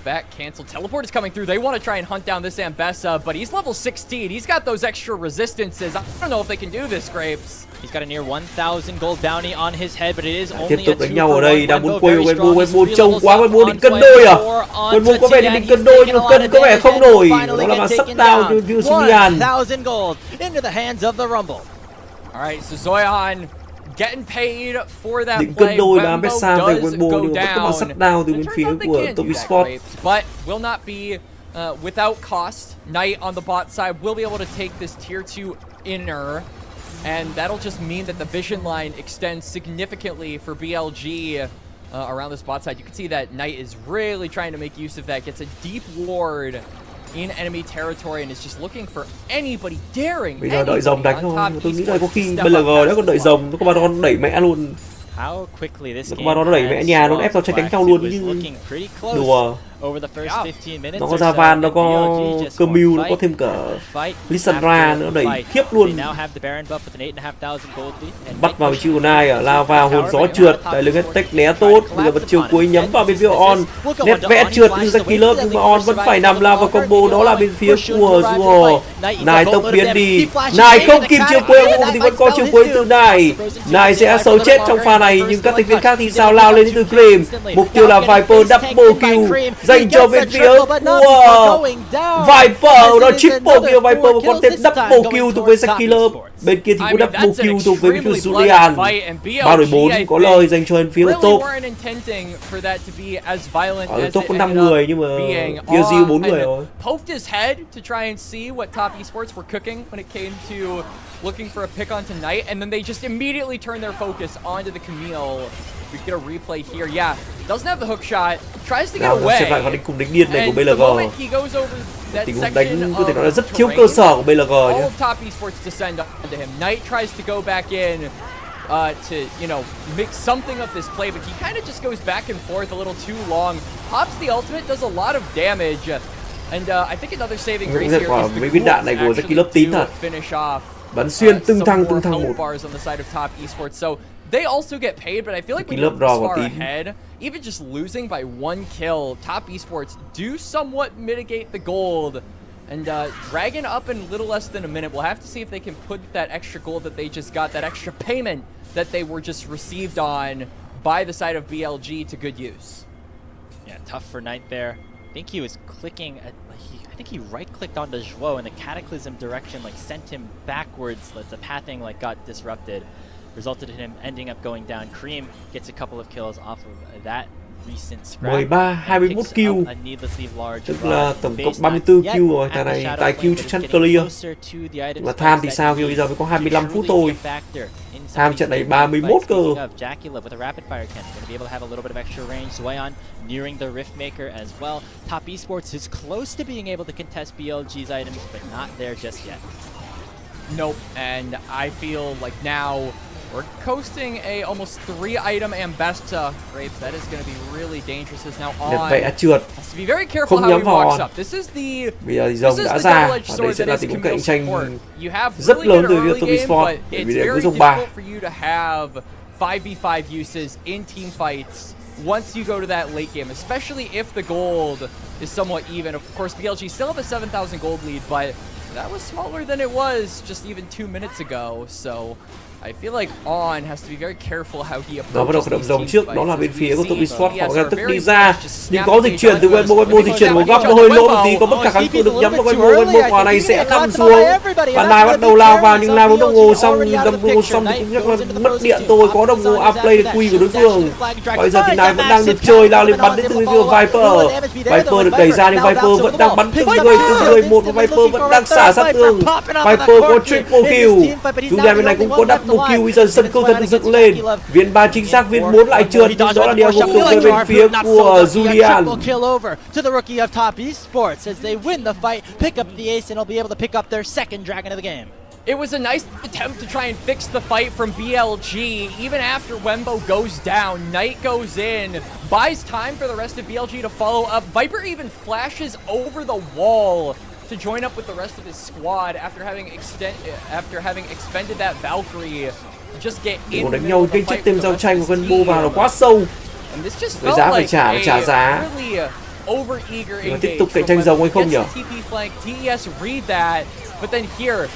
Back cancel. Teleport is coming through. They want to try and hunt down this 𝕆𝕋𝕎, but he's level 16. He's got those extra resistances. I don't know if they can do this, Grapes.
He's got a near 1,000 gold bounty on his head, but it is only
Tiếp tục đánh nhau ở
2-for-1.
đây, đang muốn quay Ganmu trông quá, Ganmu định cân đôi à? Ganmu có vẻ như định cân đôi nhưng mà cân có vẻ không nổi. Nó là shut down như Julian.
1,000 gold into the hands of the Rumble.
All right, so Zoyan getting paid for that
định
play.
cân đôi là
Wembo
ắ về
does
Ganmu
go
nhưng mà có
down.
mà shut down từ bên phía của Top Esports.
But will not be without cost. Knight on the bot side will be able to take this tier 2 inner, and that'll just mean that the vision line extends significantly for BLG around this bot side. You can see that Knight is really trying to make use of that. Gets a deep ward in enemy territory and is just looking for anybody daring.
Bây giờ đợi rồng đánh thôi. Tôi nghĩ là có khi BLG đã còn đợi rồng, nó có Baron đẩy mẹ luôn.
How quickly this
game nó đẩy mẹ nhà nó ép vào tranh đánh nhau luôn như đùa. Nó có Javan, nó có Camille, nó có thêm cả Lissandra nữa, đẩy khiếp luôn. Bắt vào chiêu của Nai ở Lava, hồn gió trượt, đại lực hết tech né tốt. Bây giờ bật chiều cuối nhắm vào bên phía On, nét vẽ trượt như Zakilov nhưng mà On vẫn phải nằm Lava combo, đó là bên phía của Duo. Nai tốc biến đi, Nai không kịp chiều cuối thì vẫn có chiều cuối từ Nai. Nai sẽ xấu chết trong pha này nhưng các thành viên khác thì sao lao lên từ Cream. Mục tiêu là Viper double kill dành cho bên phía của Viper, nó triple kill Viper và còn thêm double kill thuộc với Zakilov. Bên kia thì có double kill thuộc với bên phía Julian. 3-4 có lời dành cho bên phía top. Ở top có 5 người nhưng mà BLG 4 người rồi.
Poked his head to try and see what Top Esports were cooking when it came to looking for a pick on tonight, and then they just immediately turn their focus onto the Camille. We get a replay here. Yeah, doesn't have the hook shot. Tries to get away.
Xem lại con cùng đánh điên này của BLG. Tình huống đánh có thể nói là rất thiếu cơ sở của BLG nhé.
Top Esports descend onto him. Knight tries to go back in to, you know, make something of this play, but he kind of just goes back and forth a little too long. Pops the ultimate, does a lot of damage. And I think another saving grace here is the
viên đạn này của Zakilov tín thật. Bắn xuyên từng thăng một.
So they also get paid, but I feel like when you're this far ahead, even just losing by 1 kill, Top Esports do somewhat mitigate the gold. And dragging up in little less than a minute, we'll have to see if they can put that extra gold that they just got, that extra payment that they were just received on by the side of BLG to good use.
Yeah, tough for Knight there. I think he was clicking at, I think he right-clicked onto Zhuo and the Cataclysm direction like sent him backwards. The pathing like got disrupted, resulted in him ending up going down. Cream gets a couple of kills off of that recent scrap.
21 kill. Tức là tổng cộng 34 kill rồi. Thằng này tài kill chắc chắn clear. Mà Tham thì sao, khi bây giờ mới có 25 phút thôi. Tham trận này 31 cơ.
Nearing the Riftmaker as well. Top Esports is close to being able to contest BLG's items, but not there just yet.
Nope, and I feel like now we're coasting a almost 3-item 𝕆𝕋𝕎. Grapes, that is going to be really dangerous as now On has to be very careful how he walks up. This is the double-edged sword that is Camille's support. You have really good early game, but it's very difficult for you to have 5v5 uses in team fights once you go to that late game, especially if the gold is somewhat even. Of course, BLG still have a 7,000 gold lead, but that was smaller than it was just even 2 minutes ago. So I feel like On has to be very careful how he approaches.
Nó bắt đầu khởi động rồng trước, đó là bên phía của Top Esports, họ ngay tức đi ra, nhưng có dịch chuyển từ Ganmu dịch chuyển một góc nó hơi lỗ một tí, có bất khả kháng cự được nhắm vào Ganmu quả này sẽ thăm xuống. Và Nai bắt đầu lao vào nhưng lao với đồng hồ xong, đồng hồ xong thì cũng chắc là mất điện thôi, có đồng hồ outplay được quy của đối phương. Bây giờ thì Nai vẫn đang được chơi, lao lên bắn đến từ phía Viper. Viper được đẩy ra nhưng Viper vẫn đang bắn từng người một, và Viper vẫn đang xả sát thương. Viper có triple kill. Julian bên này cũng có double kill. Bây giờ sân khấu thật được dựng lên, viên 3 chính xác, viên 4 lại trượt, nhưng đó là điều gục thuộc về bên phía của Julian.
To the rookie of Top Esports as they win the fight, pick up the ace, and will be able to pick up their second dragon of the game.
It was a nice attempt to try and fix the fight from BLG. Even after Wembo goes down, Knight goes in, buys time for the rest of BLG to follow up. Viper even flashes over the wall to join up with the rest of his squad after having expended that Valkyrie. Just get in the middle of the fight with the rest of his team.
vào là quá sâu.
And this just
Cái
felt
giá phải
like
trả giá.
a really over-eager engage.
Tiếp tục cạnh tranh rồng hay không nhỉ?
Gets the TP flank, TES read that, but then here,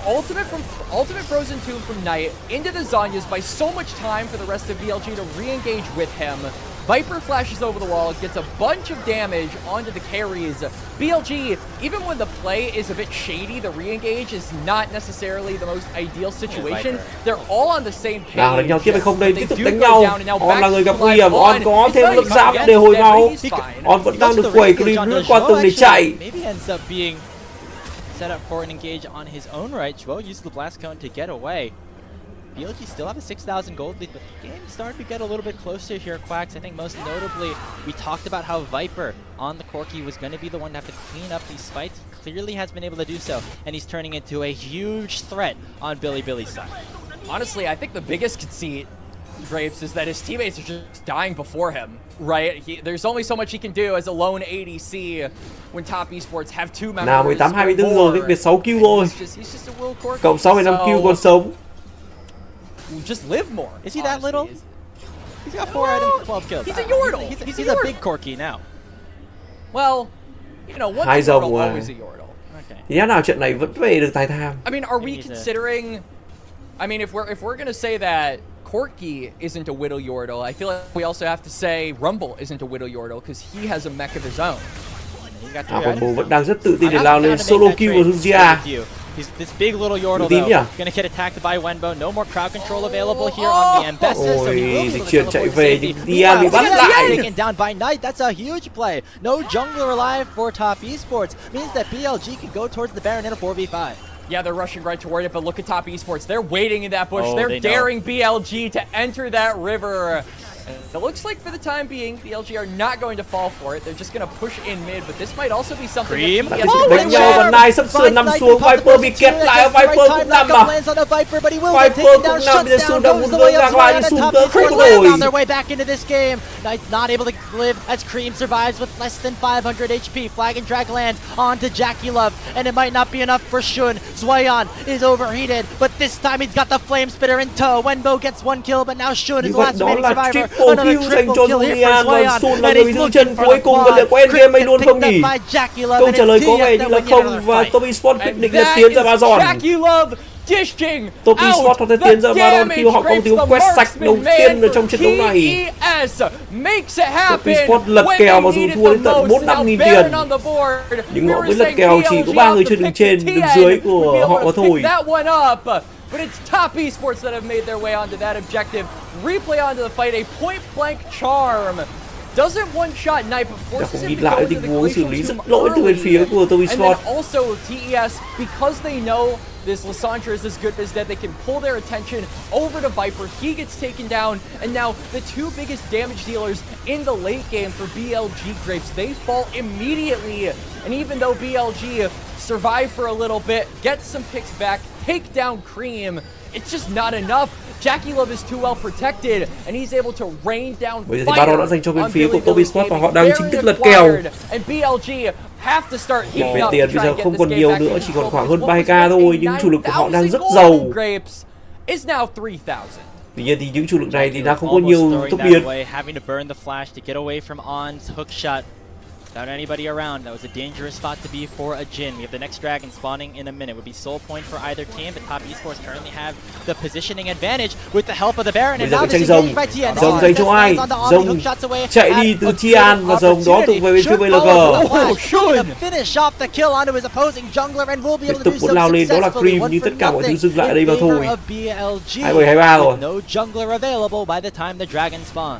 ultimate Frozen Tomb from Knight into the Zhonya's by so much time for the rest of BLG to re-engage with him. Viper flashes over the wall, gets a bunch of damage onto the carries. BLG, even when the play is a bit shady, the re-engage is not necessarily the most ideal situation. They're all on the same page.
Nào đánh nhau tiếp hay không đây? Tiếp tục đánh nhau. On là người gặp nguy hiểm. On có thêm lớp giáp để hồi máu. On vẫn đang được quẩy clip lướt qua tường để chạy.
Set up for an engage on his own right. Joel used the blast cone to get away. BLG still have a 6,000 gold lead, but the game started to get a little bit closer here, Quacks. I think most notably, we talked about how Viper on the Corki was going to be the one to have to clean up these fights. He clearly has been able to do so, and he's turning into a huge threat on Billy's side.
Honestly, I think the biggest conceit, Grapes, is that his teammates are just dying before him, right? There's only so much he can do as a lone ADC when top esports have two members.
Nào 18-24 rồi, cách biệt 6 kill thôi. Cộng 6,5 kill còn sống.
Just live more.
Is he that little? He's got 4 items, 12 kills.
He's a Yordle.
He's a big Corki now.
Well, you know, one Yordle, always a Yordle.
Okay.
Thì nào trận này vẫn về được tài tham.
I mean, are we considering? I mean, if we're gonna say that Corki isn't a Whittle Yordle, I feel like we also have to say Rumble isn't a Whittle Yordle because he has a mech of his own.
Combo vẫn đang rất tự tin để lao lên solo kill của Zuzia.
He's this big little Yordle though, gonna get attacked by Wenbo. No more crowd control available here on the Ambessa, so he will be able to
chạy
teleport
về
safety.
Dian bị bắt lại.
Taken down by Knight. That's a huge play. No jungler alive for top esports. Means that BLG can go towards the Baron in a 4v5.
Yeah, they're rushing right toward it, but look at top esports. They're waiting in that bush. They're daring BLG to enter that river. It looks like for the time being, BLG are not going to fall for it. They're just going to push in mid, but this might also be something that
đánh nhau và Nai sắp sửa nằm xuống. Viper bị kẹt lại, Viper cũng nằm mà. Viper cũng nằm, bây giờ Sun đang muốn gỡ gạc lại, nhưng Sun gỡ không nổi.
Knight's not able to live as Cream survives with less than 500 HP. Flag and drag lands onto Jackie Love, and it might not be enough for Shun. Zweyon is overheated, but this time he's got the Flame Spitter in tow. Wenbo gets 1 kill, but now Shun is the last remaining survivor.
Another triple kill here for Zweyon, and he's looking for the quad. Crit picked up by Jackie Love, Câu
and
trả lời
it's
có vẻ như là không, và Top Esports quyết định là tiến ra ba giòn.
Jackie Love dishing
Top Esports có thể tiến ra ba giòn khi họ có tiếng quét sạch đầu tiên ở trong trận đấu này. Top Esports lật kèo và dù thua đến tận 4-5.000 tiền, nhưng họ mới lật kèo chỉ có 3 người trên đường dưới của họ thôi.
But it's top esports that have made their way onto that objective. Replay onto the fight, a point-blank charm. Doesn't one-shot Knight, but forces him to go to the glacial tomb early. And then also TES, because they know this Lissandra is as good as dead, they can pull their attention over to Viper. He gets taken down, and now the two biggest damage dealers in the late game for BLG Grapes, they fall immediately. And even though BLG survive for a little bit, get some picks back, take down Cream, it's just not enough. Jackie Love is too well protected, and he's able to rain down
fire. Bây giờ thì Baron đã dành cho bên phía của Top Esports và họ đang chính thức lật kèo.
And BLG have to start heating up
tiền bây giờ không còn nhiều nữa, chỉ còn khoảng hơn 3k thôi, nhưng chủ lực của họ đang rất giàu.
Is now 3,000.
Tuy nhiên thì những chủ lực này thì đã không có nhiều tốc biến.
Having to burn the flash to get away from On's hook shot. Without anybody around, that was a dangerous spot to be for a Jhin. We have the next dragon spawning in a minute. Would be soul point for either team, but top esports currently have the positioning advantage with the help of the Baron. And now this engaged by Tian.
Rồng dành cho ai? Rồng chạy đi từ Tian và Rồng đó thuộc về bên phía BLG.
Finish off the kill onto his opposing jungler and will be able to do so
lao lên, đó là Cream, nhưng tất cả mọi thứ dừng lại ở đây mà thôi. 27-23 rồi.
No jungler available by the time the dragon spawns.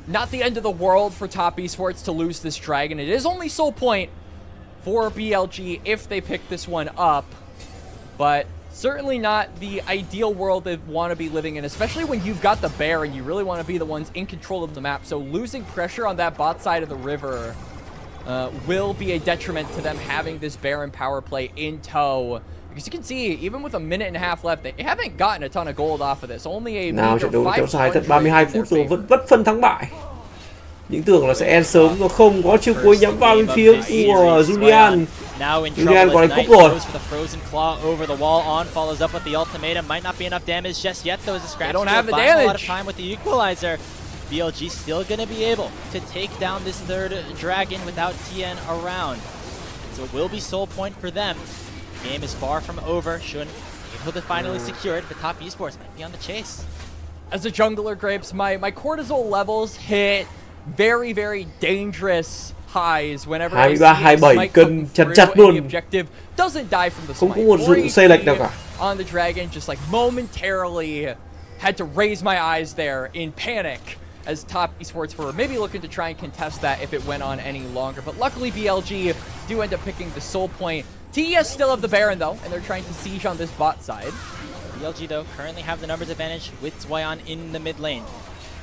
Not the end of the world for top esports to lose this dragon. It is only soul point for BLG if they pick this one up, but certainly not the ideal world they want to be living in, especially when you've got the bear and you really want to be the ones in control of the map. So losing pressure on that bot side of the river will be a detriment to them having this Baron power play in tow. Because you can see, even with a minute and a half left, they haven't gotten a ton of gold off of this. Only a
Nào trận đấu kéo dài tận 32 phút rồi vẫn bất phân thắng bại. Những tưởng là sẽ end sớm mà không, có chiêu cuối nhắm vào bên phía của Julian. Julian còn đánh cúp rồi.
Don't have the damage.
BLG still going to be able to take down this third dragon without TN around. So it will be soul point for them. Game is far from over. Shun able to finally secure it, but top esports might be on the chase.
As a jungler, Grapes, my cortisol levels hit very, very dangerous highs whenever I see a smite come through and the objective doesn't die from the smite. On the dragon, just like momentarily had to raise my eyes there in panic, as top esports were maybe looking to try and contest that if it went on any longer. But luckily BLG do end up picking the soul point. TES still have the Baron though, and they're trying to siege on this bot side.
BLG though currently have the numbers advantage with Zwayan in the mid lane.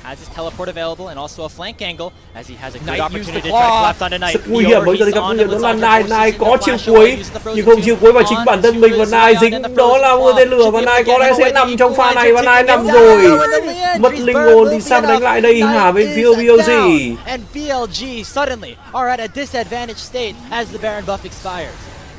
Has his teleport available and also a flank angle as he has a good opportunity to try to collapse onto Knight.
Rất nguy hiểm, bây giờ thì gặp nguy hiểm đó là Nai có chiêu cuối nhưng không chiêu cuối vào chính bản thân mình, và Nai dính đó là mưa tên lửa, và Nai có lẽ sẽ nằm trong pha này, và Nai nằm rồi. Mất linh hồn thì sao đánh lại đây hả bên phía BLG.
And BLG suddenly are at a disadvantaged state as the Baron buff expires.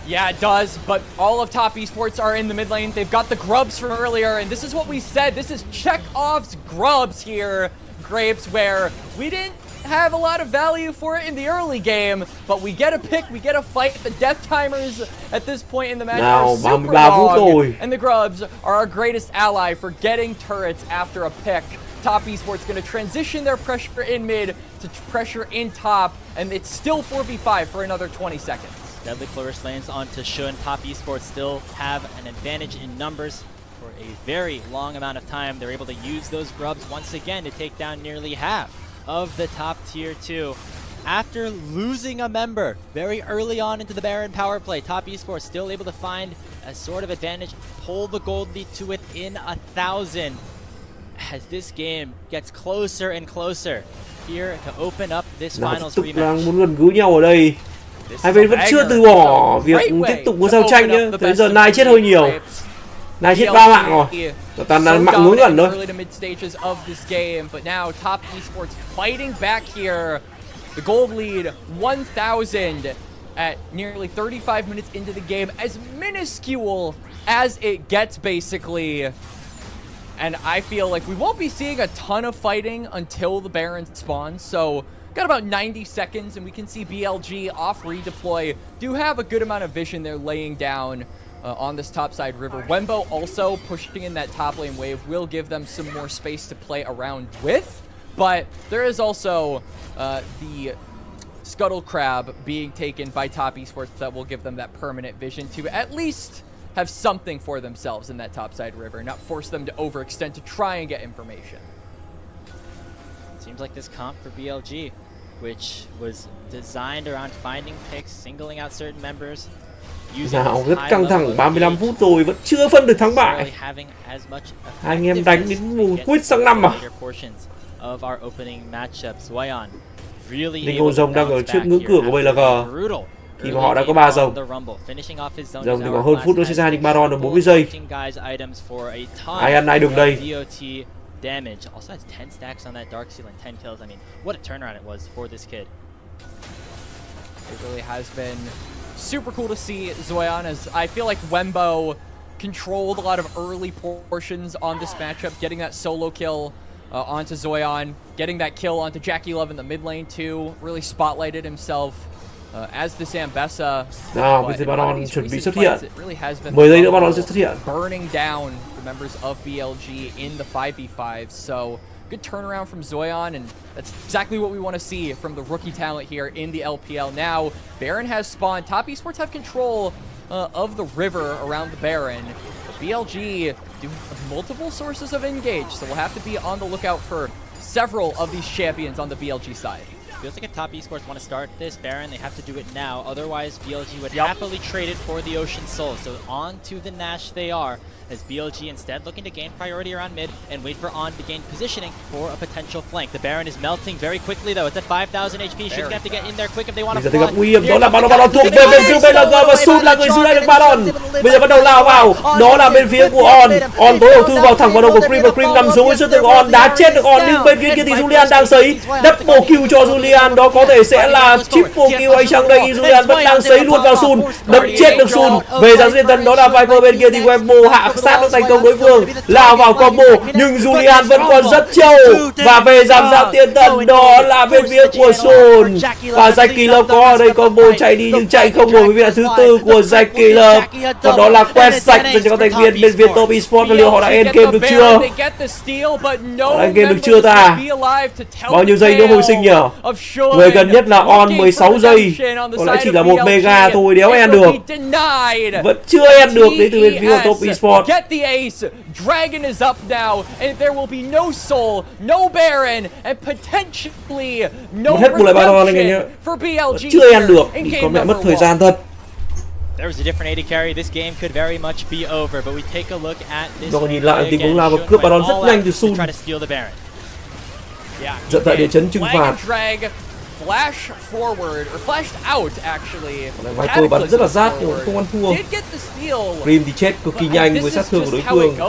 Yeah, it does, but all of top esports are in the mid lane. They've got the grubs from earlier, and this is what we said. This is Chekhov's grubs here, Grapes, where we didn't have a lot of value for it in the early game, but we get a pick, we get a fight. The death timers at this point in the match are super long, and the grubs are our greatest ally for getting turrets after a pick. Top esports going to transition their pressure in mid to pressure in top, and it's still 4v5 for another 20 seconds.
Deadly Flourish lands onto Shun. Top esports still have an advantage in numbers for a very long amount of time. They're able to use those grubs once again to take down nearly half of the top tier 2. After losing a member very early on into the Baron power play, top esports still able to find a sort of advantage, pull the gold lead to within 1,000 as this game gets closer and closer here to open up this finals rematch.
Muốn gần gũi nhau ở đây. Hai bên vẫn chưa từ bỏ việc tiếp tục có giao tranh nhá. Tới giờ Nai chết hơi nhiều. Nai chết 3 mạng rồi. Toàn là mạng ngứa gần thôi.
But now top esports fighting back here. The gold lead 1,000 at nearly 35 minutes into the game, as minuscule as it gets basically. And I feel like we won't be seeing a ton of fighting until the Baron spawns, so got about 90 seconds, and we can see BLG off redeploy do have a good amount of vision they're laying down on this topside river. Wembo also pushing in that top lane wave will give them some more space to play around with, but there is also the Scuttle Crab being taken by top esports that will give them that permanent vision to at least have something for themselves in that topside river, not force them to overextend to try and get information.
Seems like this comp for BLG, which was designed around finding picks, singling out certain members.
Nào, rất căng thẳng, 35 phút rồi vẫn chưa phân được thắng bại. Hai anh em đánh đến mùa quýt sang năm à. Linh hồn rồng đang ở trước ngưỡng cửa của BLG khi mà họ đã có 3 rồng. Rồng thì có hơn phút nữa sẽ ra những Baron ở 40 giây. Ai ăn ai đường đây.
Damage also has 10 stacks on that dark seal and 10 kills. I mean, what a turnaround it was for this kid.
It really has been super cool to see Zwayan, as I feel like Wembo controlled a lot of early portions on this matchup, getting that solo kill onto Zwayan, getting that kill onto Jackie Love in the mid lane too, really spotlighted himself as this Ambessa.
Nào, bây giờ Baron chuẩn bị xuất hiện. 10 giây nữa Baron sẽ xuất hiện.
Burning down the members of BLG in the 5v5, so good turnaround from Zwayan, and that's exactly what we want to see from the rookie talent here in the LPL. Now, Baron has spawned. Top esports have control of the river around the Baron. But BLG do have multiple sources of engage, so we'll have to be on the lookout for several of these champions on the BLG side.
Feels like if top esports want to start this Baron, they have to do it now. Otherwise, BLG would happily trade it for the Ocean Soul. So on to the Nash they are, as BLG instead looking to gain priority around mid and wait for On to gain positioning for a potential flank. The Baron is melting very quickly though. It's at 5,000 HP. Shouldn't have to get in there quick if they want to.
Bây giờ gặp nguy hiểm, đó là Baron thuộc về bên phía BLG và Sun là người giữ lại được Baron. Bây giờ bắt đầu lao vào, đó là bên phía của On tối đầu thư vào thẳng vào đầu của Cream và Cream nằm xuống dưới từ On, đá chết được On, nhưng bên kia thì Julian đang sấy double kill cho Julian, đó có thể sẽ là triple kill hay chăng đây, nhưng Julian vẫn đang sấy luôn vào Sun, đập chết được Sun. Về dàn liên tân đó là Viper, bên kia thì Wembo hạ sát được thành công đối phương, lao vào combo nhưng Julian vẫn còn rất trâu và về giảm giá tiền tần, đó là bên phía của Sun và 𝕊𝑧cl có ở đây combo chạy đi nhưng chạy không nổi với vị thứ tư của 𝕊𝑧cl, còn đó là quét sạch cho các thành viên bên phía top esports. Và liệu họ đã end game được chưa? Họ đã end game được chưa ta? Bao nhiêu giây nữa hồi sinh nhỉ? Người gần nhất là On 16 giây, có lẽ chỉ là một mega thôi, đéo end được, vẫn chưa end được đến từ bên phía top esports.
Dragon is up now, and there will be no soul, no Baron, and potentially no redemption for BLG.
Chưa end được, có mẹ mất thời gian thật.
There was a different AD carry. This game could very much be over, but we take a look at this.
Rồi nhìn lại tình huống lao và cướp Baron rất nhanh từ Sun. Dẫn tại địa chấn trừng phạt.
Flash forward or flashed out actually.
Viper bắn rất là rát nhưng không ăn thua. Cream thì chết cực kỳ nhanh với sát thương của đối phương. Và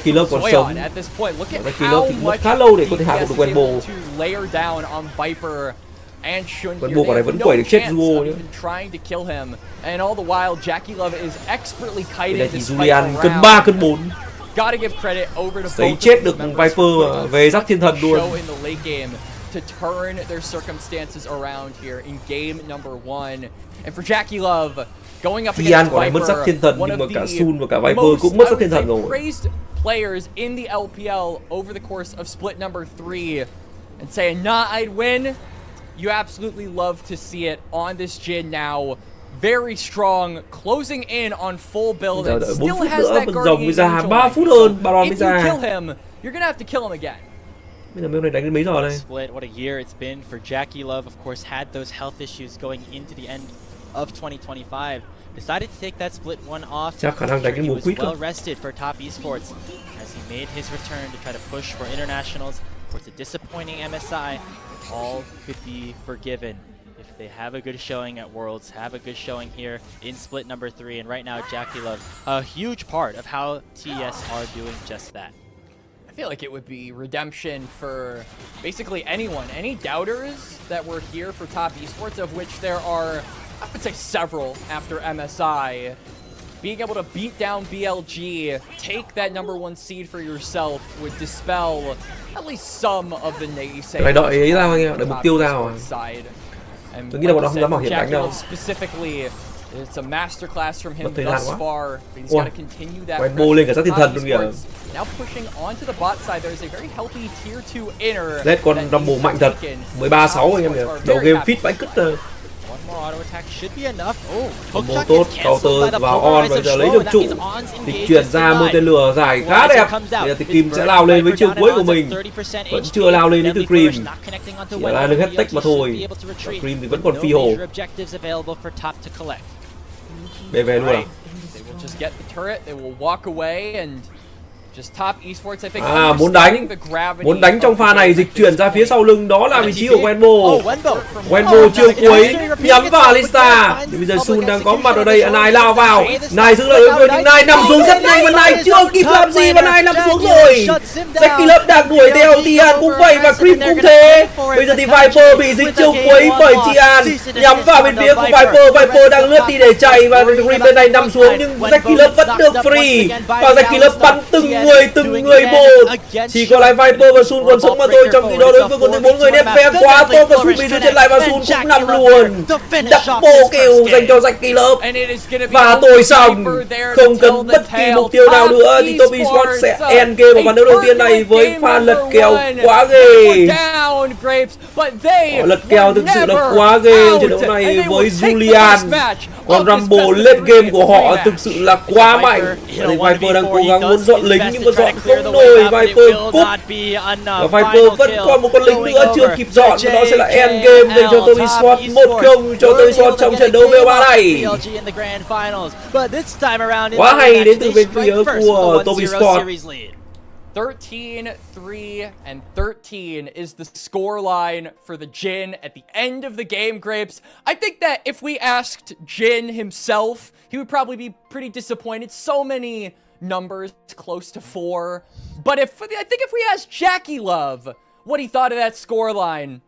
𝕊𝑧cl còn sống. 𝕊𝑧cl thì mất khá lâu để có thể hạ được Wembo. Wembo quả này vẫn quẩy được chết Duo nhé. Đây là thì Julian cân 3 cân 4. Sấy chết được Viper về giáp thiên thần luôn.
To turn their circumstances around here in game number 1. And for 𝕊𝑧cl going up against
Viper, mất giáp thiên thần, nhưng mà cả Sun và cả Viper cũng mất giáp thiên thần rồi.
Players in the LPL over the course of split number 3 and saying, nah, I'd win. You absolutely love to see it on this Jhin now. Very strong, closing in on full build and still has that guardian angel.
3 phút hơn Baron mới
If you
ra.
kill him, you're gonna have to kill him again.
Bây giờ mấy này đánh đến mấy giờ đây?
Split, what a year it's been for 𝕊𝑧cl. Of course, had those health issues going into the end of 2025. Decided to take that split one off.
Chắc khả năng đánh cái mùa quýt
well rested for top esports as he made his return to try to push for internationals. Of course, a disappointing MSI. All could be forgiven if they have a good showing at Worlds, have a good showing here in split number 3. And right now, 𝕊𝑧cl, a huge part of how TES are doing just that.
I feel like it would be redemption for basically anyone, any doubters that were here for top esports, of which there are, I would say, several after MSI. Being able to beat down BLG, take that #1 seed for yourself would dispel at least some of the naysayers.
Phải đợi ấy ra anh em, đợi mục tiêu ra rồi. Tôi nghĩ là bọn nó không dám bảo hiểm đánh đâu.
It's a masterclass from him
Mất thời gian
thus
quá.
far. He's got to continue that.
Wembo lên cả sát thiên thần luôn kìa.
Now pushing onto the bot side, there's a very healthy tier 2 inner.
Zed con Rumble mạnh thật. 13-6 anh em nhỉ. Đầu game fit vãi cứt rồi. Combo tốt, counter vào On và giờ lấy được trụ. Thì chuyển ra mưa tên lửa giải khá đẹp. Bây giờ thì Cream sẽ lao lên với chiêu cuối của mình. Vẫn chưa lao lên đến từ Cream. Chỉ là lưng hết tech mà thôi. Và Cream thì vẫn còn phi hồ. BV luôn à? Muốn đánh trong pha này, dịch chuyển ra phía sau lưng, đó là vị trí của Wembo. Wembo chiêu cuối nhắm vào Alista. Thì bây giờ Sun đang có mặt ở đây, Nai lao vào, Nai giữ lại đối phương nhưng Nai nằm xuống rất nhanh và Nai chưa kịp làm gì và Nai nằm xuống rồi. 𝕊𝑧cl đang đuổi theo, Tian cũng vậy và Cream cũng thế. Bây giờ thì Viper bị dính chiêu cuối bởi Tian, nhắm vào bên phía của Viper. Viper đang lướt đi để chạy và Cream bên này nằm xuống nhưng 𝕊𝑧cl vẫn được free và 𝕊𝑧cl bắn từng người một. Chỉ còn lại Viper và Sun còn sống mà thôi, trong khi đó đối phương còn tới 4 người. Nét vé quá tốt và Sun bị giữ chân lại và Sun cũng nằm luôn. Double kill dành cho 𝕊𝑧cl và tôi xong. Không cần bất kỳ mục tiêu nào nữa thì top esports sẽ end game ở ván đấu đầu tiên này với pha lật kèo quá ghê. Lật kèo thực sự là quá ghê trận đấu này với Julian. Còn Rumble late game của họ thực sự là quá mạnh. Thì Viper đang cố gắng muốn dọn lính nhưng mà dọn không nổi. Viper cúp và Viper vẫn còn một con lính nữa chưa kịp dọn, và đó sẽ là end game dành cho 𝕆𝕂𝕎𝕀, 1-0 cho 𝕆𝕂𝕎𝕀 trong trận đấu BLV A này. Quá hay đến từ bên phía của 𝕆𝕂𝕎𝕀.
13-3 and 13 is the scoreline for the Jin at the end of the game, Grapes. I think that if we asked Jin himself, he would probably be pretty disappointed. So many numbers close to 4. But I think if we asked JackieLove what he thought of that scoreline,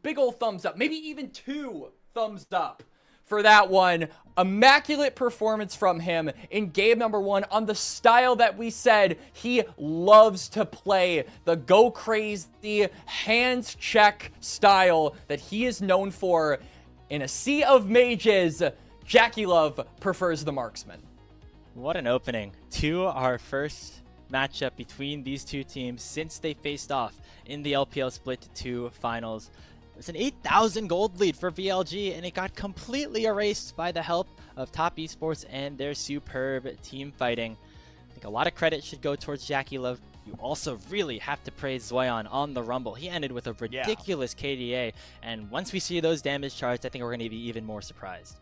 big old thumbs up, maybe even 2 thumbs up for that one. Immaculate performance from him in game number 1 on the style that we said he loves to play. The go crazy, hands check style that he is known for. In a sea of mages, JackieLove prefers the marksman.
What an opening to our first matchup between these two teams since they faced off in the LPL Split 2 finals. It's an 8,000 gold lead for BLG, and it got completely erased by the help of Top Esports and their superb team fighting. I think a lot of credit should go towards JackieLove. You also really have to praise Zoyan on the Rumble. He ended with a ridiculous KDA, and once we see those damage charts, I think we're going to be even more surprised.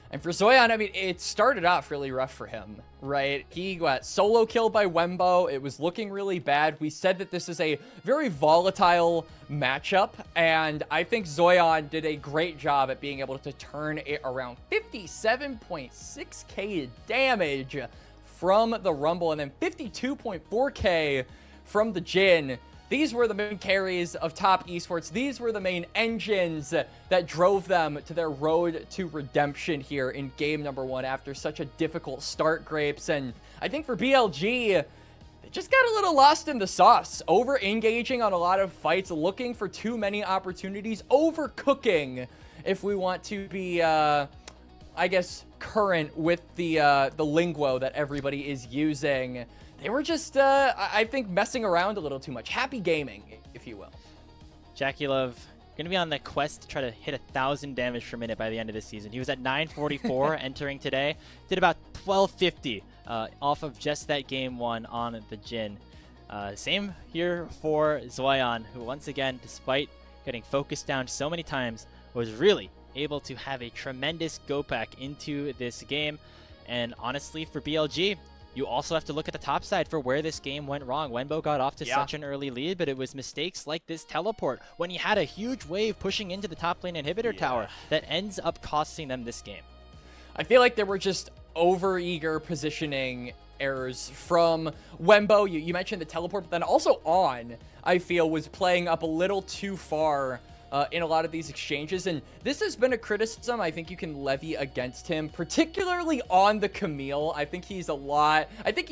And for Zoyan, I mean, it started off really rough for him, right? He got solo killed by Wembo. It was looking really bad. We said that this is a very volatile matchup, and I think Zoyan did a great job at being able to turn it around. 57.6k damage from the Rumble, and then 52.4k from the Jin. These were the main carries of Top Esports. These were the main engines that drove them to their road to redemption here in game number 1 after such a difficult start, Grapes. And I think for BLG, they just got a little lost in the sauce, over-engaging on a lot of fights, looking for too many opportunities, overcooking, if we want to be, I guess, current with the lingo that everybody is using. They were just, I think, messing around a little too much. Happy gaming, if you will.
JackieLove going to be on the quest to try to hit 1,000 damage per minute by the end of the season. He was at 944 entering today. Did about 1250 off of just that game 1 on the Jin. Same here for Zoyan, who once again, despite getting focused down so many times, was really able to have a tremendous go back into this game. And honestly, for BLG, you also have to look at the top side for where this game went wrong. Wembo got off to such an early lead, but it was mistakes like this teleport when he had a huge wave pushing into the top lane inhibitor tower that ends up costing them this game.
I feel like there were just over-eager positioning errors from Wembo. You mentioned the teleport, but then also On, I feel, was playing up a little too far in a lot of these exchanges, and this has been a criticism I think you can levy against him, particularly on the Camille. I think he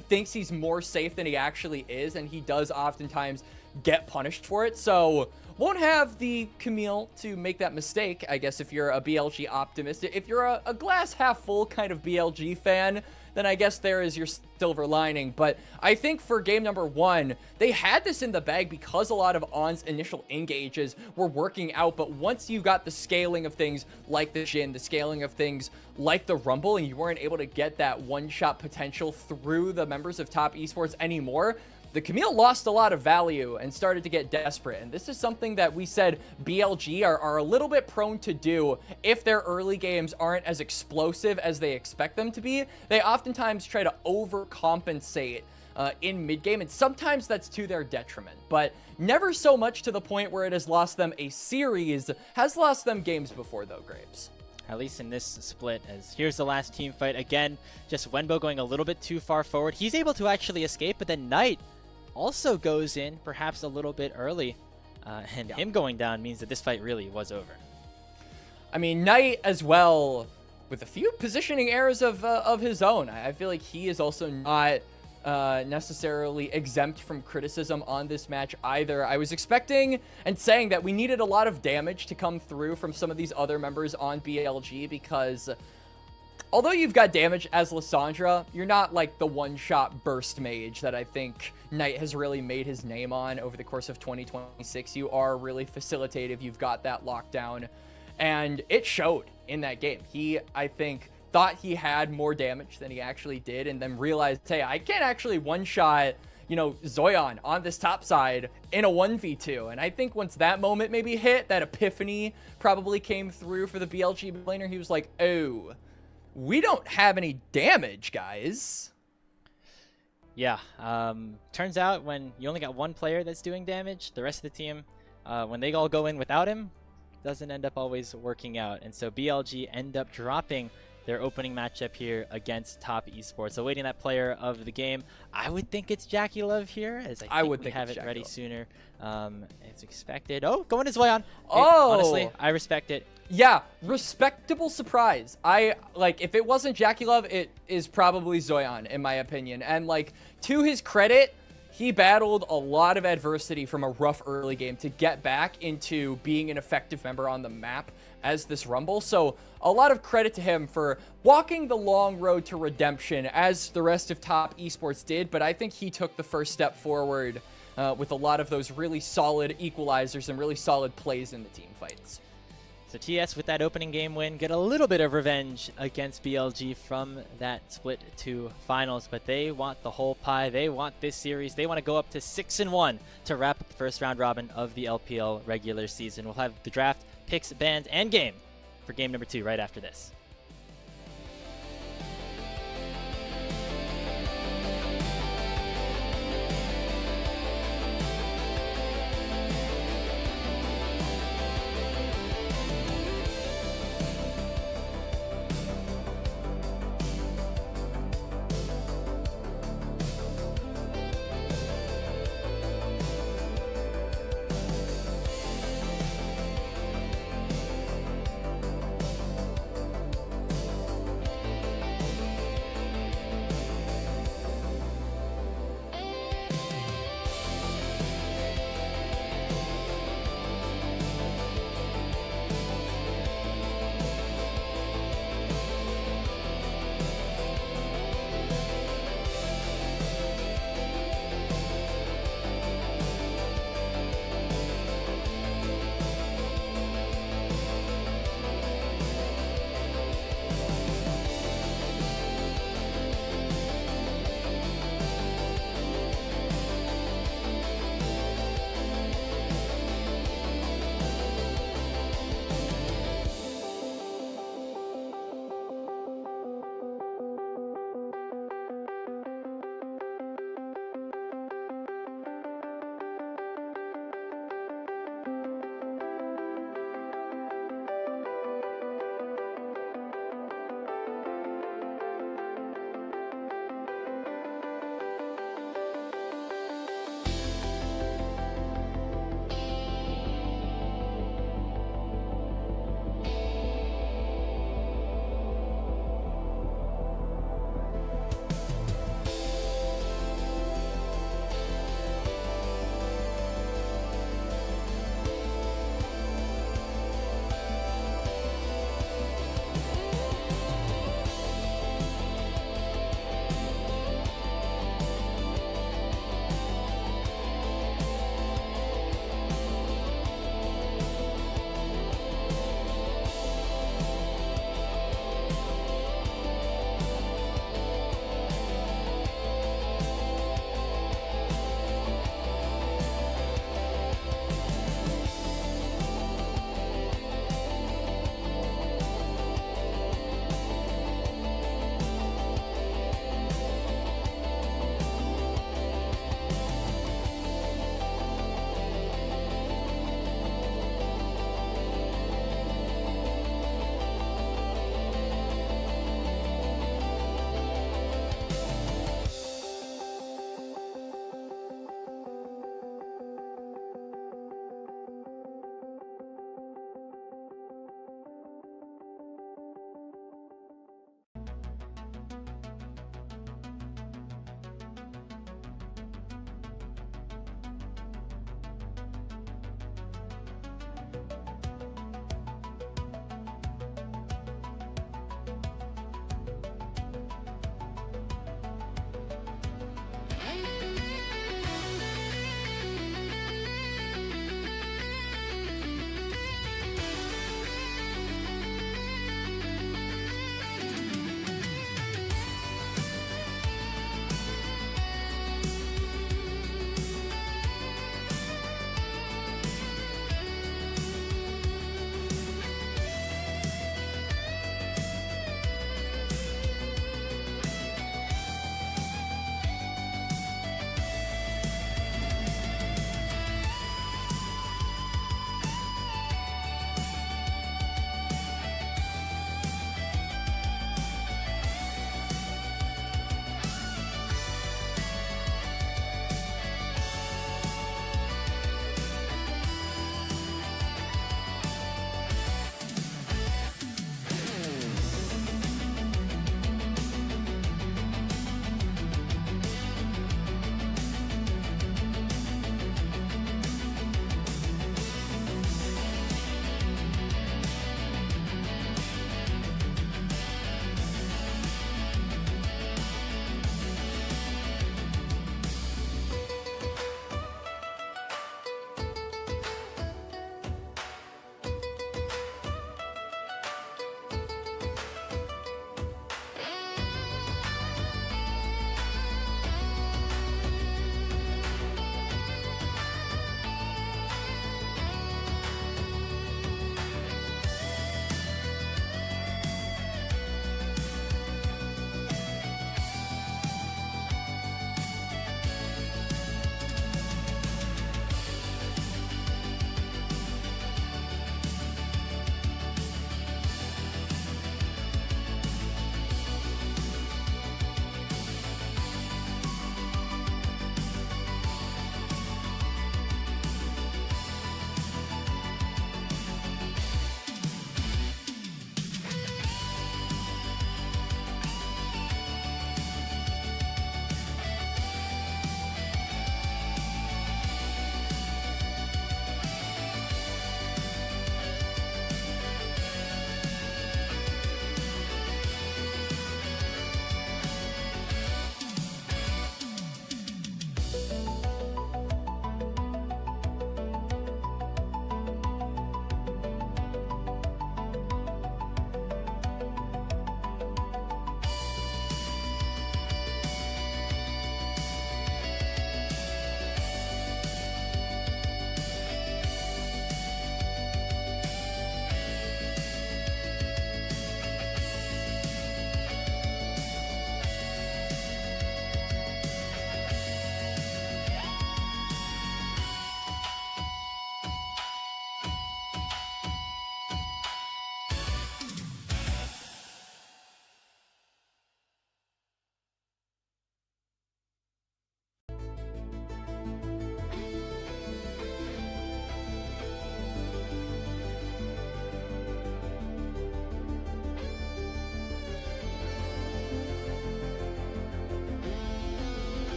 thinks he's more safe than he actually is, and he does oftentimes get punished for it. So won't have the Camille to make that mistake, I guess, if you're a BLG optimist. If you're a glass half full kind of BLG fan, then I guess there is your silver lining. But I think for game number 1, they had this in the bag because a lot of On's initial engages were working out. But once you got the scaling of things like the Jin, the scaling of things like the Rumble, and you weren't able to get that one-shot potential through the members of Top Esports anymore, the Camille lost a lot of value and started to get desperate. And this is something that we said BLG are a little bit prone to do if their early games aren't as explosive as they expect them to be. They oftentimes try to overcompensate in mid-game, and sometimes that's to their detriment, but never so much to the point where it has lost them a series. Has lost them games before, though, Grapes.
At least in this split, as here's the last team fight. Again, just Wembo going a little bit too far forward. He's able to actually escape, but then Knight also goes in perhaps a little bit early, and him going down means that this fight really was over.
I mean, Knight as well, with a few positioning errors of his own. I feel like he is also not necessarily exempt from criticism on this match either. I was expecting and saying that we needed a lot of damage to come through from some of these other members on BLG, because although you've got damage as Lissandra, you're not like the one-shot burst mage that I think Knight has really made his name on over the course of 2026. You are really facilitative. You've got that lockdown, and it showed in that game. He, I think, thought he had more damage than he actually did, and then realized, hey, I can't actually one-shot, you know, Zoyan on this top side in a 1v2. And I think once that moment maybe hit, that epiphany probably came through for the BLG laner. He was like, oh, we don't have any damage, guys.
Yeah, turns out when you only got one player that's doing damage, the rest of the team, when they all go in without him, doesn't end up always working out. And so BLG end up dropping their opening matchup here against Top Esports. So waiting that player of the game, I would think it's JackieLove here, as I think we have it ready sooner as expected. Oh, going to Zoyan.
Oh!
Honestly, I respect it.
Yeah, respectable surprise. Like, if it wasn't JackieLove, it is probably Zoyan, in my opinion. And, like, to his credit, he battled a lot of adversity from a rough early game to get back into being an effective member on the map as this Rumble. So a lot of credit to him for walking the long road to redemption, as the rest of Top Esports did. But I think he took the first step forward with a lot of those really solid equalizers and really solid plays in the team fights.
So TS with that opening game win, get a little bit of revenge against BLG from that split to finals, but they want the whole pie. They want this series. They want to go up to 6-1 to wrap up the first round robin of the LPL regular season. We'll have the draft, picks, bans, and game for game number 2 right after this.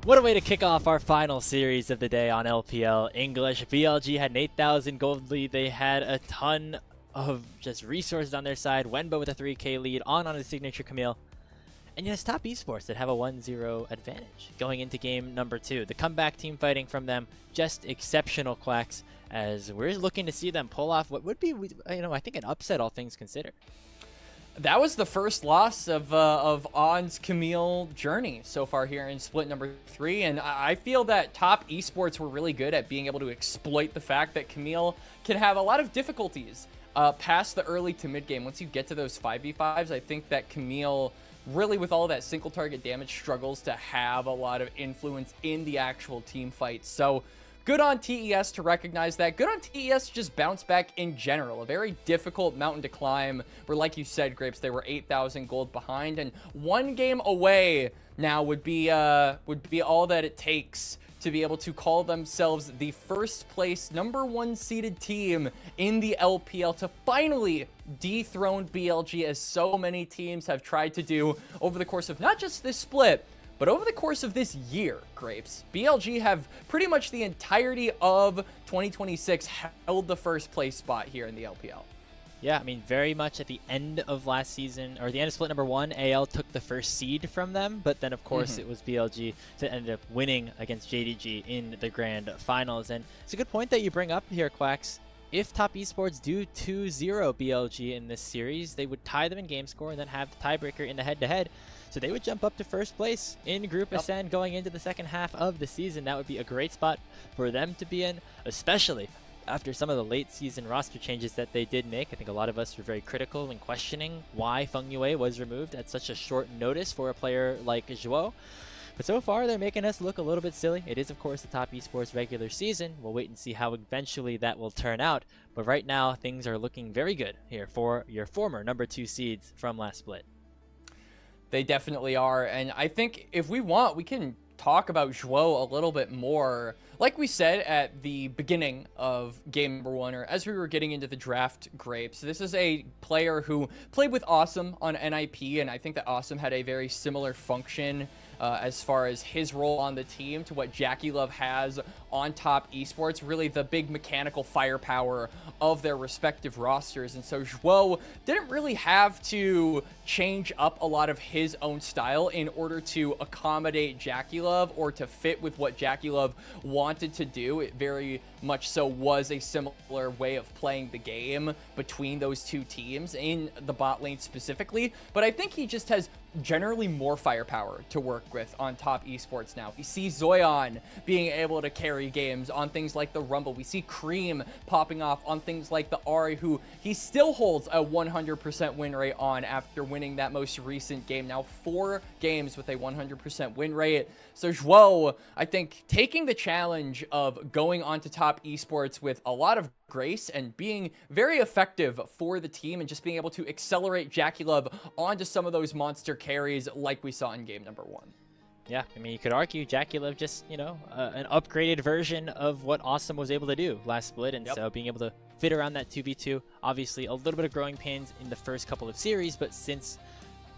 What a way to kick off our final series of the day on LPL English. BLG had an 8,000 gold lead. They had a ton of just resources on their side. Wenbo with a 3k lead on his signature Camille. And yet it's Top Esports that have a 1-0 advantage going into game number 2. The comeback team fighting from them, just exceptional, Quacks, as we're looking to see them pull off what would be, I think an upset, all things considered.
That was the first loss of On's Camille journey so far here in split number 3, and I feel that Top Esports were really good at being able to exploit the fact that Camille can have a lot of difficulties past the early to mid game. Once you get to those 5v5s, I think that Camille really, with all that single target damage, struggles to have a lot of influence in the actual team fight. So good on TES to recognize that. Good on TES to just bounce back in general. A very difficult mountain to climb where, like you said, Grapes, they were 8,000 gold behind, and 1 game away now would be all that it takes to be able to call themselves the first place number 1 seeded team in the LPL, to finally dethrone BLG, as so many teams have tried to do over the course of not just this split, but over the course of this year, Grapes. BLG have pretty much the entirety of 2026 held the first place spot here in the LPL.
Yeah, I mean, very much at the end of last season, or the end of split number 1, AL took the first seed from them, but then of course it was BLG that ended up winning against JDG in the grand finals. And it's a good point that you bring up here, Quacks. If Top Esports do 2-0 BLG in this series, they would tie them in game score and then have the tiebreaker in the head-to-head. So they would jump up to first place in Group Ascend going into the second half of the season. That would be a great spot for them to be in, especially after some of the late season roster changes that they did make. I think a lot of us were very critical and questioning why Feng Yue was removed at such a short notice for a player like Zhuo. But so far, they're making us look a little bit silly. It is, of course, the Top Esports regular season. We'll wait and see how eventually that will turn out. But right now, things are looking very good here for your former number 2 seeds from last split.
They definitely are, and I think if we want, we can talk about Zhuo a little bit more. Like we said at the beginning of game number 1, or as we were getting into the draft, Grapes, this is a player who played with Awesome on NIP, and I think that Awesome had a very similar function as far as his role on the team to what JackeyLove has on Top Esports, really the big mechanical firepower of their respective rosters. And so Zhuo didn't really have to change up a lot of his own style in order to accommodate JackeyLove or to fit with what JackeyLove wanted to do. It very much so was a similar way of playing the game between those two teams in the bot lane specifically, but I think he just has generally more firepower to work with on Top Esports now. We see Zoyan being able to carry games on things like the Rumble. We see Cream popping off on things like the Ahri, who he still holds a 100% win rate on after winning that most recent game. Now 4 games with a 100% win rate. So Zhuo, I think, taking the challenge of going on to Top Esports with a lot of grace and being very effective for the team, and just being able to accelerate JackeyLove onto some of those monster carries like we saw in game number 1.
Yeah, I mean, you could argue JackeyLove just, an upgraded version of what Awesome was able to do last split, and so being able to fit around that 2v2, obviously a little bit of growing pains in the first couple of series, but since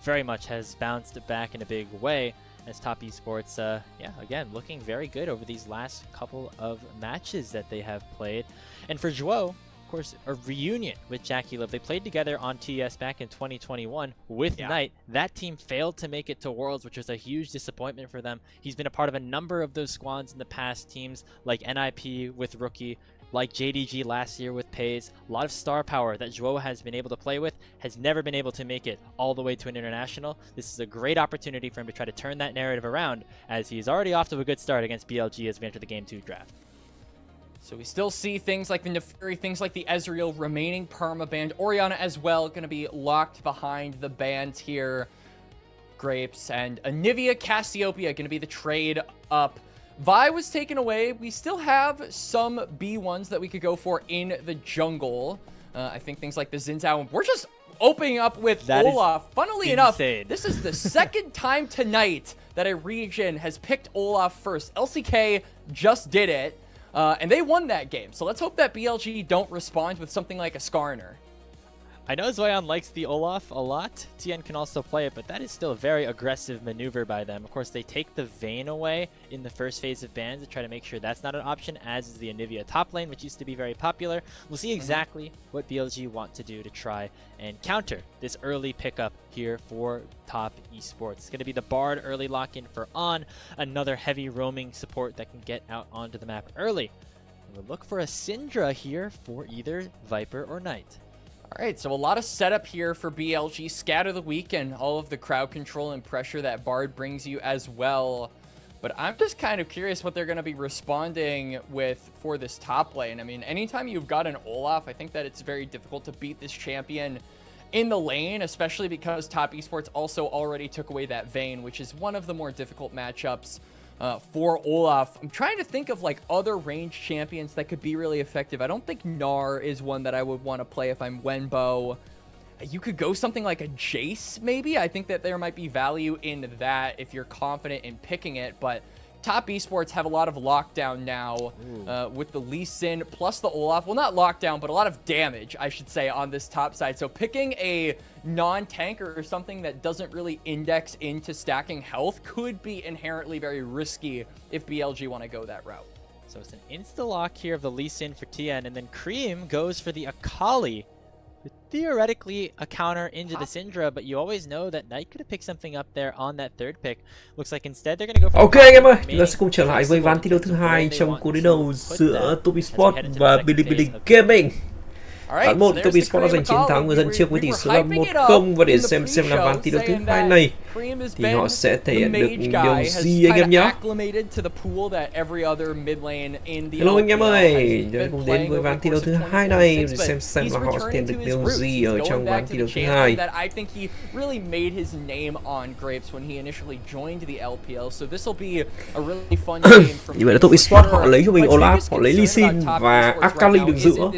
very much has bounced back in a big way as Top Esports, again, looking very good over these last couple of matches that they have played. And for Zhuo, of course, a reunion with JackeyLove. They played together on TES back in 2021 with Knight. That team failed to make it to Worlds, which was a huge disappointment for them. He's been a part of a number of those squads in the past, teams like NIP with Rookie, like JDG last year with Pays. A lot of star power that Zhuo has been able to play with, has never been able to make it all the way to an international. This is a great opportunity for him to try to turn that narrative around, as he's already off to a good start against BLG as we enter the Game 2 draft.
So we still see things like the Neferi, things like the Ezreal remaining permabanned. Orianna as well, going to be locked behind the bans here. Grapes and Anivia Cassiopeia going to be the trade up. Vi was taken away. We still have some B1s that we could go for in the jungle. I think things like the Xin Zhao. We're just opening up with Olaf. Funnily enough, this is the second time tonight that a region has picked Olaf first. LCK just did it, and they won that game. So let's hope that BLG don't respond with something like a Skarner.
I know Zoyan likes the Olaf a lot. Tien can also play it, but that is still a very aggressive maneuver by them. Of course, they take the Vayne away in the first phase of bans to try to make sure that's not an option, as is the Anivia top lane, which used to be very popular. We'll see exactly what BLG want to do to try and counter this early pickup here for top esports. It's going to be the Bard early lock-in for On, another heavy roaming support that can get out onto the map early. We'll look for a Syndra here for either Viper or Knight.
All right, so a lot of setup here for BLG. Scatter the week and all of the crowd control and pressure that Bard brings you as well. But I'm just kind of curious what they're going to be responding with for this top lane. I mean, anytime you've got an Olaf, I think that it's very difficult to beat this champion in the lane, especially because top esports also already took away that Vayne, which is one of the more difficult matchups for Olaf. I'm trying to think of like other ranged champions that could be really effective. I don't think Gnar is one that I would want to play if I'm Wenbo. You could go something like a Jace, maybe. I think that there might be value in that if you're confident in picking it, but top esports have a lot of lockdown now with the Lee Sin plus the Olaf. Well, not lockdown, but a lot of damage, I should say, on this top side. So picking a non-tanker or something that doesn't really index into stacking health could be inherently very risky if BLG want to go that route.
So it's an insta-lock here of the Lee Sin for Tien, and then Cream goes for the Akali. Theoretically a counter into the Syndra, but you always know that Knight could have picked something up there on that third pick. Looks like instead they're going to go for
Ok anh em ơi, chúng ta sẽ cùng trở lại với ván thi đấu thứ hai trong cuộc đối đầu giữa Top Esports và BLV Gaming. Ván 1, Top Esports đã giành chiến thắng người dân trước với tỷ số là 1-0, và để xem là ván thi đấu thứ hai này thì họ sẽ thể hiện được điều gì anh em nhé. Hello anh em ơi, chúng ta cùng đến với ván thi đấu thứ hai này để xem là họ sẽ thể hiện được điều gì ở trong ván thi đấu thứ hai. Như vậy là Top Esports họ lấy cho mình Olaf, họ lấy Lee Sin và Akali đứng giữa.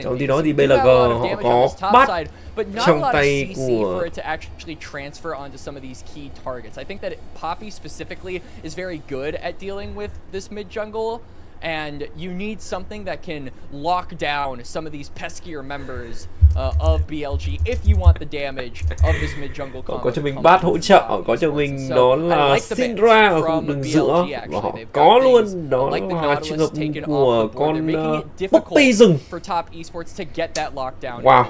Trong khi đó thì BLG họ có bắt trong tay của
I think that Poppy specifically is very good at dealing with this mid jungle, and you need something that can lock down some of these peskier members of BLG if you want the damage of this mid jungle combo.
Có cho mình bát hỗ trợ, có cho mình đó là Syndra ở khu đường giữa, và họ có luôn đó là trường hợp của con Poppy rừng. Wow.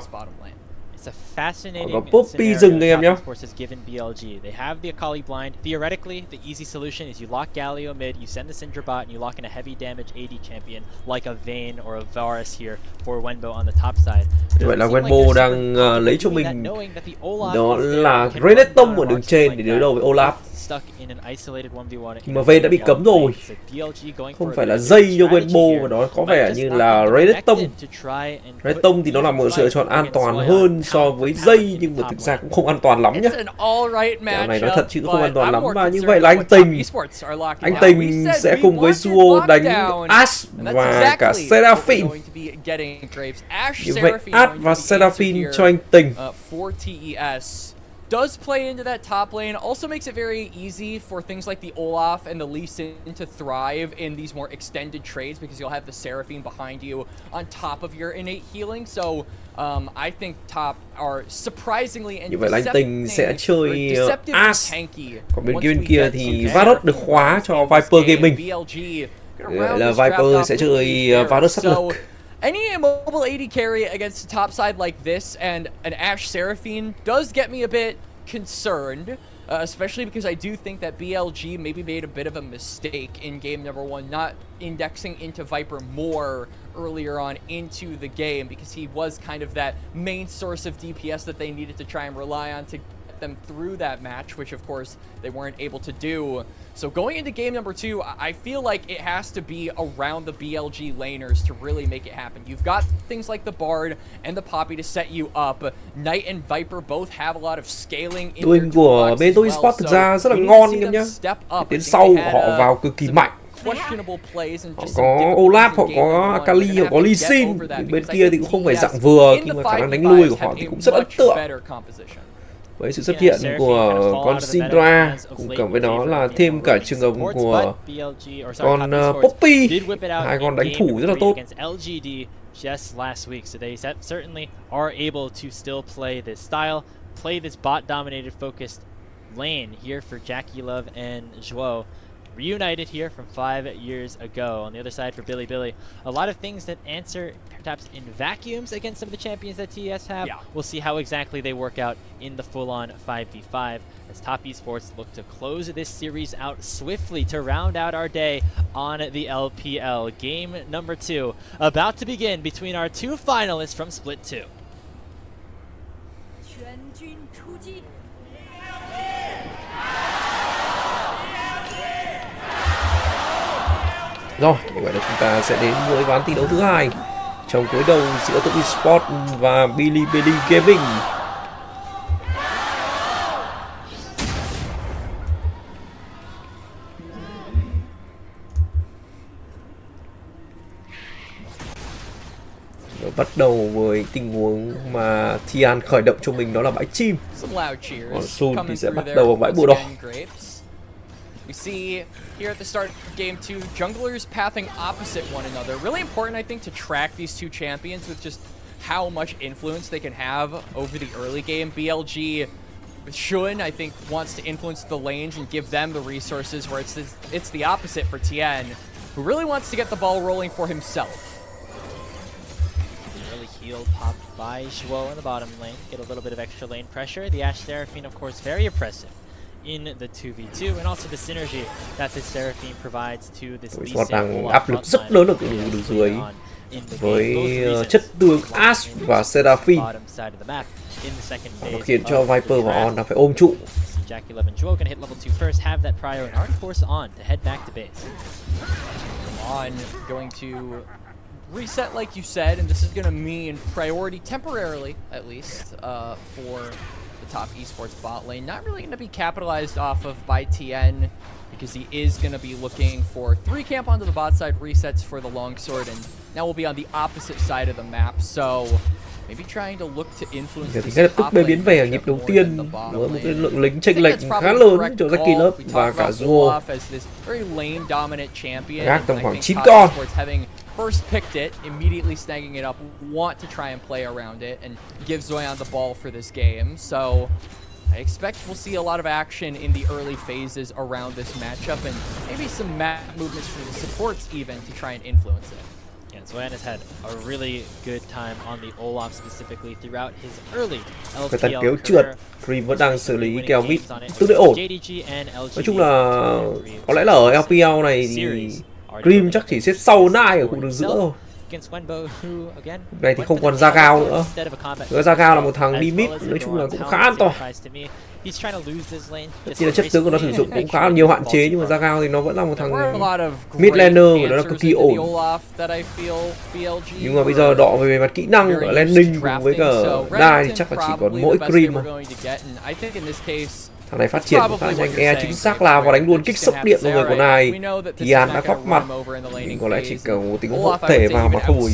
It's a fascinating
Poppy rừng anh em nhé.
Esports has given BLG. They have the Akali blind. Theoretically, the easy solution is you lock Galio mid, you send the Syndra bot, and you lock in a heavy damage AD champion like a Vayne or a Varus here for Wenbo on the top side.
Vậy là Wenbo đang lấy cho mình đó là Renekton ở đường trên để đối đầu với Olaf. Nhưng mà Vayne đã bị cấm rồi. Không phải là dây cho Wenbo mà đó có vẻ như là Renekton. Renekton thì nó là một sự lựa chọn an toàn hơn so với dây, nhưng mà thực ra cũng không an toàn lắm nhé. Kèo này nói thật chứ không an toàn lắm. Và như vậy là anh Tình sẽ cùng với Duo đánh Ash và cả Seraphine. Như vậy Ash và Seraphine cho anh Tình.
Does play into that top lane, also makes it very easy for things like the Olaf and the Lee Sin to thrive in these more extended trades, because you'll have the Seraphine behind you on top of your innate healing. So I think top are surprisingly and
như vậy là anh Tình sẽ chơi Ash, còn bên kia thì Varus được khóa cho Viper Gaming. Vậy là Viper sẽ chơi Varus sát lực.
Any immobile AD carry against a top side like this and an Ashe Seraphine does get me a bit concerned, especially because I do think that BLG maybe made a bit of a mistake in game number 1, not indexing into Viper more earlier on into the game, because he was kind of that main source of DPS that they needed to try and rely on to get them through that match, which of course they weren't able to do. So going into game number 2, I feel like it has to be around the BLG laners to really make it happen. You've got things like the Bard and the Poppy to set you up. Knight and Viper both have a lot of scaling in their
của bên Top Esports thực ra rất là ngon anh em nhé. Đến sau họ vào cực kỳ mạnh. Họ có Olaf, họ có Akali, họ có Lee Sin. Bên kia thì cũng không phải dạng vừa, nhưng mà khả năng đánh lui của họ thì cũng rất ấn tượng. Với sự xuất hiện của con Syndra, cùng cộng với đó là thêm cả trường hợp của con Poppy, hai con đánh thủ rất là tốt.
just last week. So they certainly are able to still play this style, play this bot-dominated focused lane here for Jackie Love and 𝕆𝕂. Reunited here from 5 years ago. On the other side for Billy, a lot of things that answer perhaps in vacuums against some of the champions that TES have.
Yeah.
We'll see how exactly they work out in the full-on 5v5 as Top Esports look to close this series out swiftly to round out our day on the LPL. Game number 2 about to begin between our 2 finalists from Split 2.
Rồi, như vậy là chúng ta sẽ đến với ván thi đấu thứ 2 trong cuối đầu giữa tụi Esports và BLV Gaming. Bắt đầu với tình huống mà Thiện khởi động cho mình, đó là bãi chim. Còn Sun thì sẽ bắt đầu bằng bãi bùa đỏ.
We see here at the start of Game 2, junglers pathing opposite one another. Really important, I think, to track these two champions with just how much influence they can have over the early game. BLG with Shun, I think, wants to influence the lanes and give them the resources, where it's the opposite for Tien, who really wants to get the ball rolling for himself.
Early heal popped by 𝕆𝕂 in the bottom lane. Get a little bit of extra lane pressure. The Ashe Seraphine, of course, very oppressive in the 2v2, and also the synergy that the Seraphine provides to this
đang áp lực rất lớn ở đường dưới với chất tương Ashe và Seraphine. Nó khiến cho Viper và On đang phải ôm trụ.
Jackie Love and 𝕆𝕂 gonna hit level 2 first, have that prior and already force On to head back to base.
On going to reset like you said, and this is gonna mean priority temporarily, at least, for Top Esports bot lane. Not really going to be capitalized off of by Tien, because he is going to be looking for 3 camp onto the bot side resets for the longsword, and now we'll be on the opposite side of the map, so maybe trying to look to influence
thì ngay lập tức B biến về ở nhịp đầu tiên với một cái lượng lính chênh lệch khá lớn cho Jackie Love và cả 𝕆𝕂. Gác tầm khoảng 9 con.
First picked it, immediately snagging it up, want to try and play around it and give Zoyan the ball for this game. So I expect we'll see a lot of action in the early phases around this matchup, and maybe some map movements from the supports even to try and influence it.
Yeah, Zoyan has had a really good time on the 𝕆𝕂 specifically throughout his early
Cái tần
LPL
kéo trượt,
career.
Cream vẫn đang xử lý kèo mid tương đối ổn. Nói chung là có lẽ là ở LPL này thì Cream chắc chỉ xếp sau Nai ở khu đường giữa thôi. Này thì không còn Zagao nữa. Zagao là một thằng đi mid, nói chung là cũng khá an toàn. Tất nhiên là chất tướng của nó sử dụng cũng khá là nhiều hạn chế, nhưng mà Zagao thì nó vẫn là một thằng mid laner và nó là cực kỳ ổn. Nhưng mà bây giờ đọ về mặt kỹ năng ở landing cùng với cả Nai thì chắc là chỉ còn mỗi Cream mà. Thằng này phát triển khá nhanh, chính xác là và đánh luôn kích sốc điện vào người của này. Thiện đã góp mặt, nhưng có lẽ chỉ cầu một tình huống hộ thể vào mà thôi.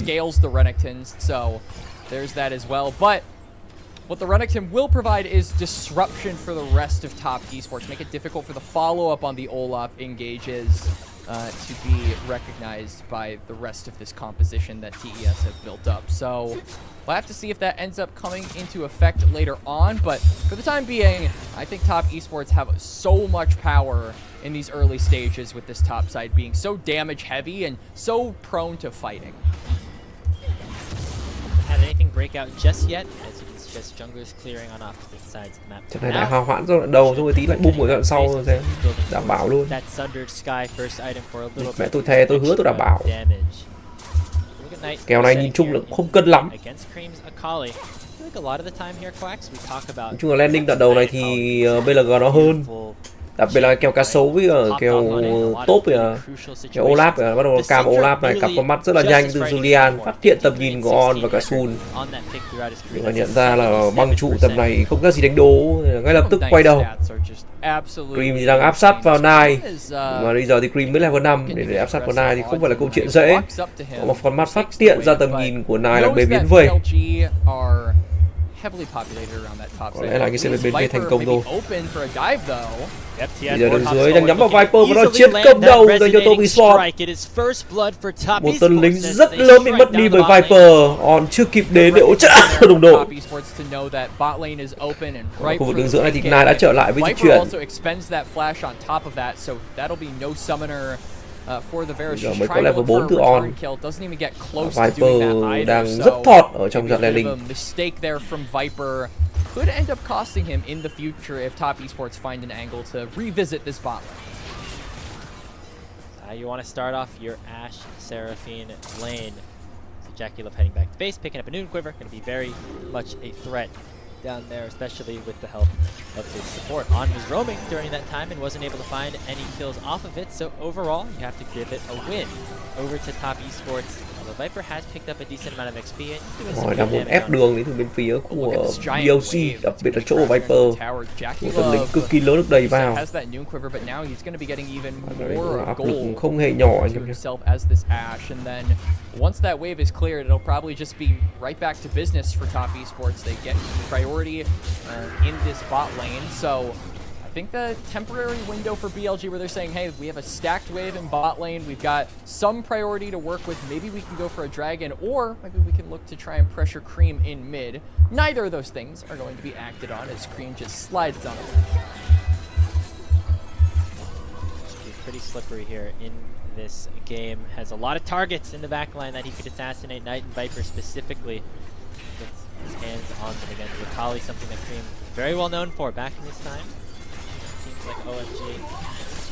What the Renekton will provide is disruption for the rest of Top Esports, make it difficult for the follow-up on the 𝕆𝕂 engages to be recognized by the rest of this composition that TES have built up. So we'll have to see if that ends up coming into effect later on, but for the time being, I think Top Esports have so much power in these early stages with this top side being so damage heavy and so prone to fighting.
Had anything break out just yet? Just junglers clearing on opposite sides of the map.
Trận này đã hòa hoãn rồi, đầu rồi tí lại bung ở đoạn sau rồi, đảm bảo luôn. Mẹ tôi thề, tôi hứa tôi đảm bảo. Kèo này nhìn chung là cũng không cân lắm. Nói chung là landing đoạn đầu này thì BLG nó hơn. Đặc biệt là kèo cá sấu với kèo top kìa, kèo 𝕆𝕂 kìa, bắt đầu cam 𝕆𝕂 này cặp con mắt rất là nhanh từ Julian, phát hiện tầm nhìn của On và cả Sun. Nhưng mà nhận ra là băng trụ tầm này không có gì đánh đố, ngay lập tức quay đầu. Cream thì đang áp sát vào Nai, mà bây giờ thì Cream mới level 5 để áp sát vào Nai thì không phải là câu chuyện dễ. Có một con mắt phát hiện ra tầm nhìn của Nai là bế biến về. Có lẽ là cái CBB thành công rồi. Bây giờ đường dưới đang nhắm vào Viper và nó chiến công đầu dành cho top Esports. Một tên lính rất lớn bị mất đi bởi Viper. On chưa kịp đến để hỗ trợ đồng đội. Khu vực đường giữa này thì Nai đã trở lại với di chuyển. Giờ mới có level 4 từ On. Viper đang rất thọt ở trong trận landing.
Could end up costing him in the future if top Esports find an angle to revisit this bot lane.
You want to start off your Ashe Seraphine lane. So Jackie Love heading back to base, picking up a Noon Quiver, going to be very much a threat down there, especially with the help of his support. On was roaming during that time and wasn't able to find any kills off of it, so overall you have to give it a win over to top Esports. The Viper has picked up a decent amount of XP.
Rồi đang muốn ép đường đến từ bên phía của BLG, đặc biệt là chỗ của Viper. Một tấn lính cực kỳ lớn được đẩy vào. Áp lực không hề nhỏ anh em nhé.
Once that wave is cleared, it'll probably just be right back to business for top Esports. They get priority in this bot lane, so I think the temporary window for BLG where they're saying, hey, we have a stacked wave in bot lane, we've got some priority to work with, maybe we can go for a dragon, or maybe we can look to try and pressure Cream in mid. Neither of those things are going to be acted on as Cream just slides on it.
Pretty slippery here in this game. Has a lot of targets in the backline that he could assassinate. Knight and Viper specifically gets his hands on them again. Rakali, something that Cream very well known for back in his time. Like OMG,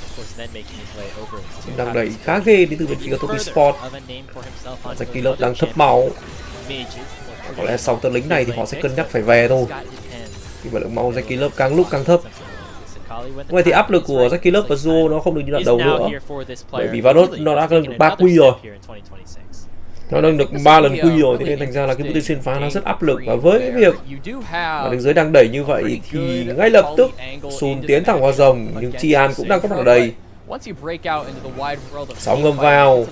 of course, then making his way over.
Đang đẩy khá ghê đến từ bên phía top Esports. Zakilov đang thấp máu. Có lẽ sau tên lính này thì họ sẽ cân nhắc phải về thôi. Vì vậy lượng máu Zakilov càng lúc càng thấp. Vậy thì áp lực của Zakilov và Duo nó không được như đoạn đầu nữa. Bởi vì Varus nó đã nâng được 3 quy rồi. Nó nâng được 3 lần quy rồi, thế nên thành ra là cái mũi tên xuyên phá nó rất áp lực. Và với cái việc mà đường dưới đang đẩy như vậy thì ngay lập tức Sun tiến thẳng vào rồng, nhưng Chian cũng đang có mặt ở đây. Sóng ngâm vào,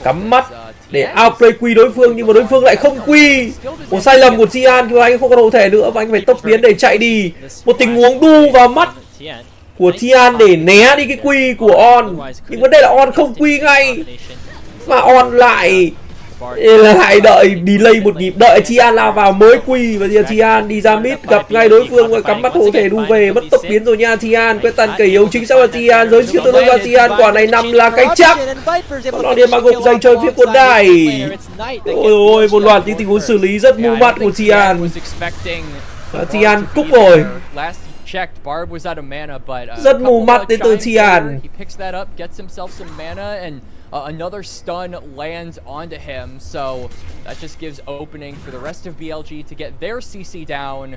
cắm mắt để outplay quy đối phương, nhưng mà đối phương lại không quy. Một sai lầm của Chian khi anh không có đồ thể nữa và anh phải tốc biến để chạy đi. Một tình huống đu vào mắt của Chian để né đi cái quy của On, nhưng vấn đề là On không quy ngay mà On lại đợi delay một nhịp, đợi Chian lao vào mới quy. Và giờ Chian đi ra mid gặp ngay đối phương và cắm mắt hổ thể đu về, mất tốc biến rồi nha. Chian quét tàn cẩy yếu chính xác là Chian, giới siêu tương đối vào Chian, quả này nằm là cái chắc. Nó điên mà gục dành cho phía quân đài. Ôi ôi, một loạt những tình huống xử lý rất mù mặt của Chian. Chian cúc rồi. Rất mù mắt đến từ Chian.
Another stun lands onto him, so that just gives opening for the rest of BLG to get their CC down.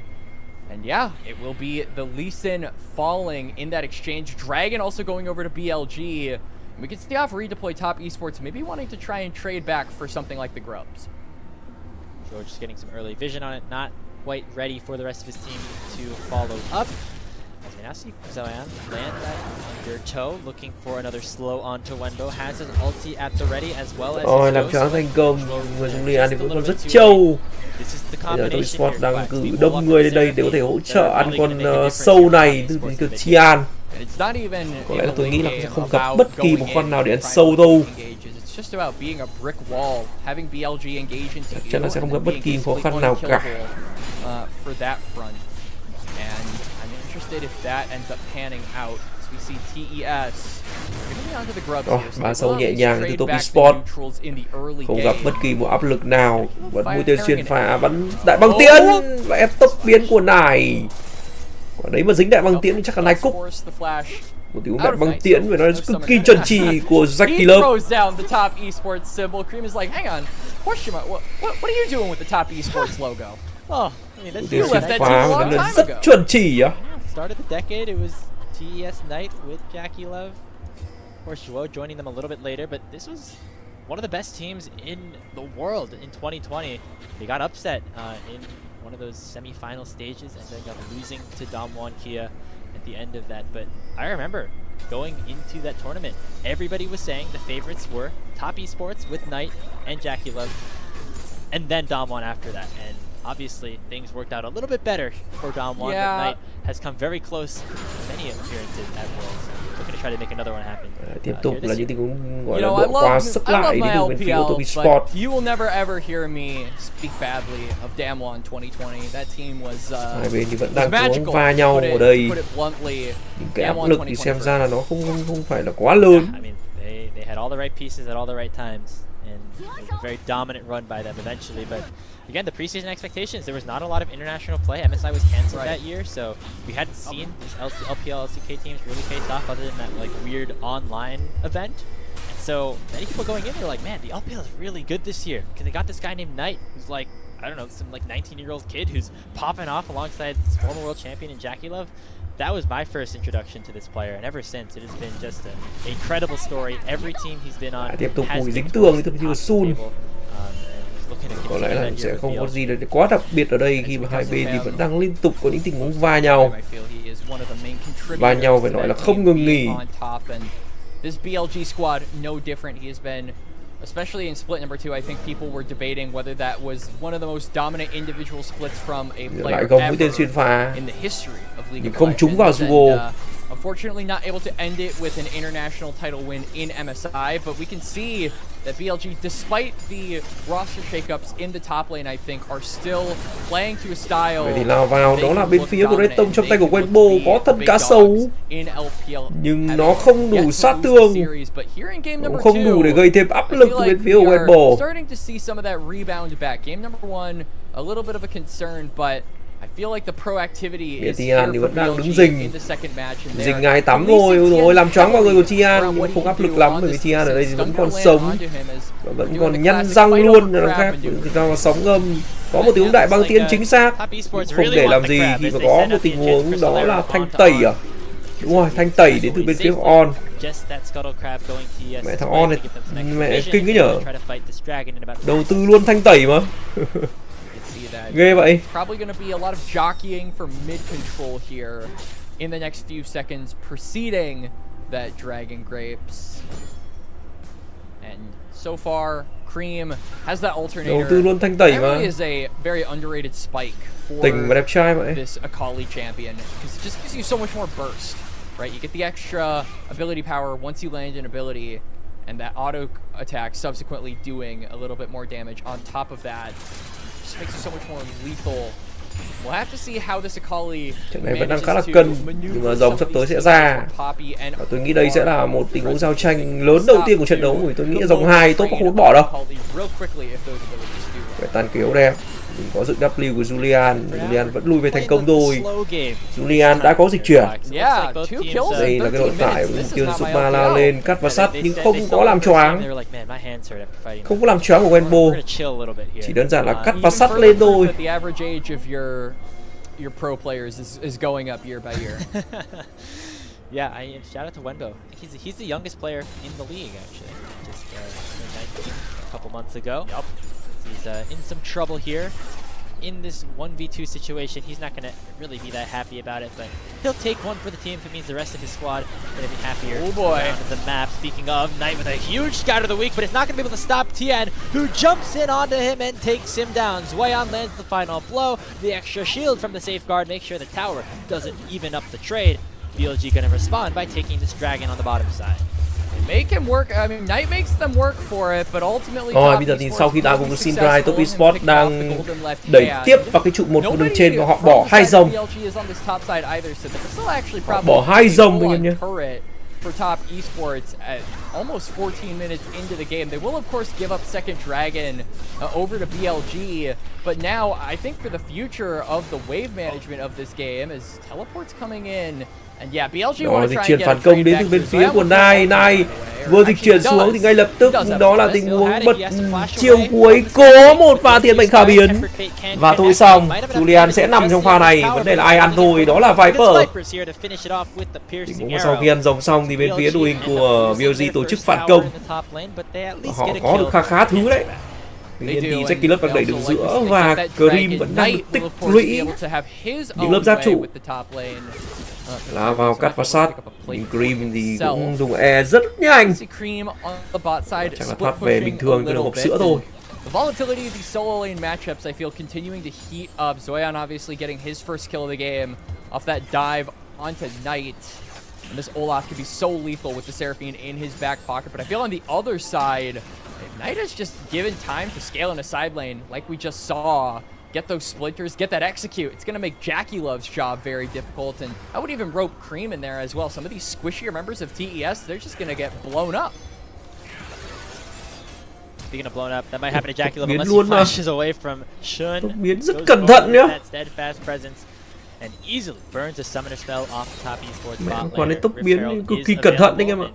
And yeah, it will be the Lee Sin falling in that exchange. Dragon also going over to BLG. We can stay off redeploy top Esports, maybe wanting to try and trade back for something like the Grubs.
George just getting some early vision on it, not quite ready for the rest of his team to follow up. As we now see Zoyan land that under toe, looking for another slow onto Wendo, has his ulti at the ready as well as
Ôi, làm cho thành công, người dùng Lian thì vẫn còn rất trâu. Bây giờ tôi Sport đang cử đông người lên đây để có thể hỗ trợ ăn con sâu này từ Chian. Có lẽ là tôi nghĩ là sẽ không gặp bất kỳ một con nào để ăn sâu đâu. Chắc chắn là sẽ không gặp bất kỳ khó khăn nào cả.
If that ends up panning out, as we see TES onto the Grubs here.
Ba sâu nhẹ nhàng từ top Esports, không gặp bất kỳ một áp lực nào. Vẫn mũi tên xuyên phá bắn đại băng tiễn và ép tốc biến của Nải. Quả đấy mà dính đại băng tiễn thì chắc là Nải cúc. Một tiếng đại băng tiễn và nó cực kỳ chuẩn chỉ của Zakilov. Mũi tên xuyên phá và nó rất chuẩn chỉ á.
Start of the decade, it was TES Knight with Jackie Love. Of course, Zhuo joining them a little bit later, but this was one of the best teams in the world in 2020. They got upset in one of those semi-final stages, ending up losing to Damwon Kia at the end of that. But I remember going into that tournament, everybody was saying the favorites were top Esports with Knight and Jackie Love, and then Damwon after that. And obviously things worked out a little bit better for Dom One, but Knight has come very close to many appearances at Worlds. We're going to try to make another one happen.
Tiếp tục là những tình huống gọi là độ quá sức lại đến từ bên phía của Esports.
You will never ever hear me speak badly of Damwon 2020. That team was
hai bên thì vẫn đang cố va nhau ở đây. Những cái áp lực thì xem ra là nó không phải là quá lớn.
I mean, they had all the right pieces at all the right times, and it was a very dominant run by them eventually. But again, the preseason expectations, there was not a lot of international play. MSI was canceled that year, so we hadn't seen these LPL, LCK teams really face off other than that like weird online event. And so many people going in, they're like, man, the LPL is really good this year because they got this guy named Knight, who's like, I don't know, some like 19-year-old kid who's popping off alongside this former world champion in Jackie Love. That was my first introduction to this player, and ever since it has been just an incredible story. Every team he's been on
tiếp tục
has
dính
been
tường thì tôi Sun.
Có
lẽ là sẽ không có gì quá đặc biệt ở đây khi mà hai bên thì vẫn đang liên tục có những tình huống va nhau. Va nhau phải nói là không ngừng nghỉ.
This BLG squad no different. He has been, especially in split number 2, I think people were debating whether that was one of the most dominant individual splits from a player ever in the history of League of
không trúng vào Sugo.
Unfortunately, not able to end it with an international title win in MSI, but we can see that BLG, despite the roster shakeups in the top lane, I think, are still playing to a style.
Vậy thì lao vào, đó là bên phía của Redstone trong tay của Wenbo có thân cá sấu, nhưng nó không đủ sát thương, cũng không đủ để gây thêm áp lực bên phía của Wenbo.
Starting to see some of that rebound back. Game number 1, a little bit of a concern, but I feel like the proactivity is here for BLG in the second match.
Dình ngài tắm rồi làm choáng vào người của Tian, nhưng không áp lực lắm bởi vì Tian ở đây vẫn còn sống và vẫn còn nhăn răng luôn. Là khác, do sóng âm có một tình huống đại băng tiên chính xác, không để làm gì khi mà có một tình huống đó là thanh tẩy à? Đúng rồi, thanh tẩy đến từ bên phía của On. Mẹ thằng On này mẹ kinh cái nhở, đầu tư luôn thanh tẩy mà. Ghê vậy.
Probably going to be a lot of jockeying for mid control here in the next few seconds preceding that Dragon Grapes. And so far, Cream has that alternator.
Đầu tư luôn thanh tẩy mà.
That is a very underrated spike for
Tình và đẹp trai vậy.
This Akali champion, because it just gives you so much more burst, right? You get the extra ability power once you land an ability, and that auto attack subsequently doing a little bit more damage on top of that. Makes it so much more lethal. We'll have to see how this Akali
trận này vẫn đang khá là cân, nhưng mà rồng sắp tới sẽ ra. Và tôi nghĩ đây sẽ là một tình huống giao tranh lớn đầu tiên của trận đấu, vì tôi nghĩ rồng 2 tốt không bỏ đâu. Phải tàn kéo đẹp. Mình có dựng W của Julian, Julian vẫn lui về thành công thôi. Julian đã có dịch chuyển. Đây là cái đội tải của mục tiêu số 3 lao lên, cắt và sắt nhưng không có làm choáng. Không có làm choáng của Wenbo. Chỉ đơn giản là cắt và sắt lên thôi.
Your pro players is going up year by year.
Yeah, shout out to Wenbo. He's the youngest player in the league actually. Just turned 19 a couple months ago. Yep. He's in some trouble here in this 1v2 situation. He's not going to really be that happy about it, but he'll take one for the team if it means the rest of his squad are going to be happier.
Oh boy.
Around the map. Speaking of, Knight with a huge scout of the week, but it's not going to be able to stop Tian, who jumps in onto him and takes him down. Zweon lands the final blow. The extra shield from the safeguard makes sure the tower doesn't even up the trade. BLG going to respond by taking this dragon on the bottom side.
Make him work. I mean, Knight makes them work for it, but ultimately.
Bây giờ thì sau khi đá cùng Syndra, Top Esports đang đẩy tiếp vào cái trụ 1 của đường trên và họ bỏ 2 rồng. Họ bỏ 2 rồng anh em nhé.
For Top Esports at almost 14 minutes into the game. They will of course give up second dragon over to BLG, but now I think for the future of the wave management of this game is teleports coming in. And yeah, BLG
đó là dịch chuyển phản công đến từ bên phía của Nai vừa dịch chuyển xuống thì ngay lập tức đó là tình huống bật chiều cuối, có một pha tiền mệnh khả biến và thôi xong. Julian sẽ nằm trong pha này, vấn đề là ai ăn thôi, đó là Viper. Tình huống sau khi ăn rồng xong thì bên phía đội hình của BLG tổ chức phản công, họ có được khá thứ đấy. Tuy nhiên thì Jackie Love đang đẩy đường giữa và Cream vẫn đang được tích lũy những lớp giáp trụ. Lá vào cắt và sát, nhưng Cream thì cũng dùng E rất nhanh. Chắc là thoát về bình thường từ hộp sữa thôi.
The volatility of these solo lane matchups, I feel, continuing to heat up. Zoyan obviously getting his first kill of the game off that dive onto Knight. And this Olaf could be so lethal with the Seraphine in his back pocket. But I feel on the other side, Knight is just given time to scale in a side lane like we just saw. Get those splinters, get that execute. It's going to make JackeyLove's job very difficult. And I would even rope Cream in there as well. Some of these squishier members of TES, they're just going to get blown up.
Speaking of blown up, that might happen to JackeyLove unless he flashes away from Shun.
Biến rất cẩn thận nhá.
That steadfast presence and easily burns a summoner spell off the top esports bot
Còn
lane.
tốc biến cực kỳ cẩn thận đấy anh em ạ.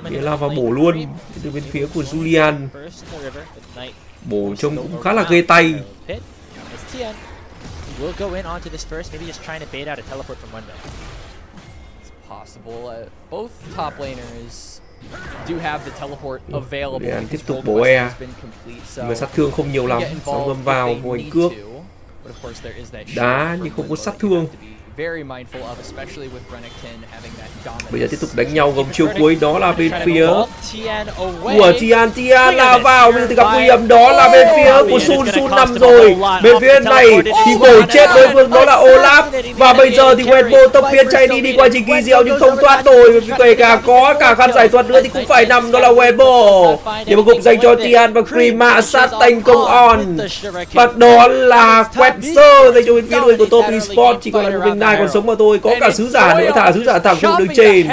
Nghĩa là vào bổ luôn từ bên phía của Julian. Bổ trông cũng khá là ghê tay.
Will go in onto this first, maybe just trying to bait out a teleport from window.
It's possible. Both top laners do have the teleport available.
Tiếp tục bổ E. Mà sát thương không nhiều lắm. Xong ngâm vào vô ảnh cước. Đá nhưng không có sát thương. Bây giờ tiếp tục đánh nhau vòng chiêu cuối, đó là bên phía của Tian. Tian là vào, bây giờ thì gặp nguy hiểm, đó là bên phía của Sun. Sun nằm rồi. Bên phía này thì bổ chết đối phương, đó là Olaf. Và bây giờ thì Wenbo tốc biến chạy đi qua trình kỳ diệu nhưng không thoát nổi. Kể cả có cả khăn giải thuật nữa thì cũng phải nằm, đó là Wenbo. Điểm một gục dành cho Tian và Cream mạ sát thành công on. Và đó là quét sơ dành cho bên phía đội của Top Esports. Chỉ còn là một mình này còn sống mà thôi, có cả sứ giả nữa, thả sứ giả thẳng xuống đường trên.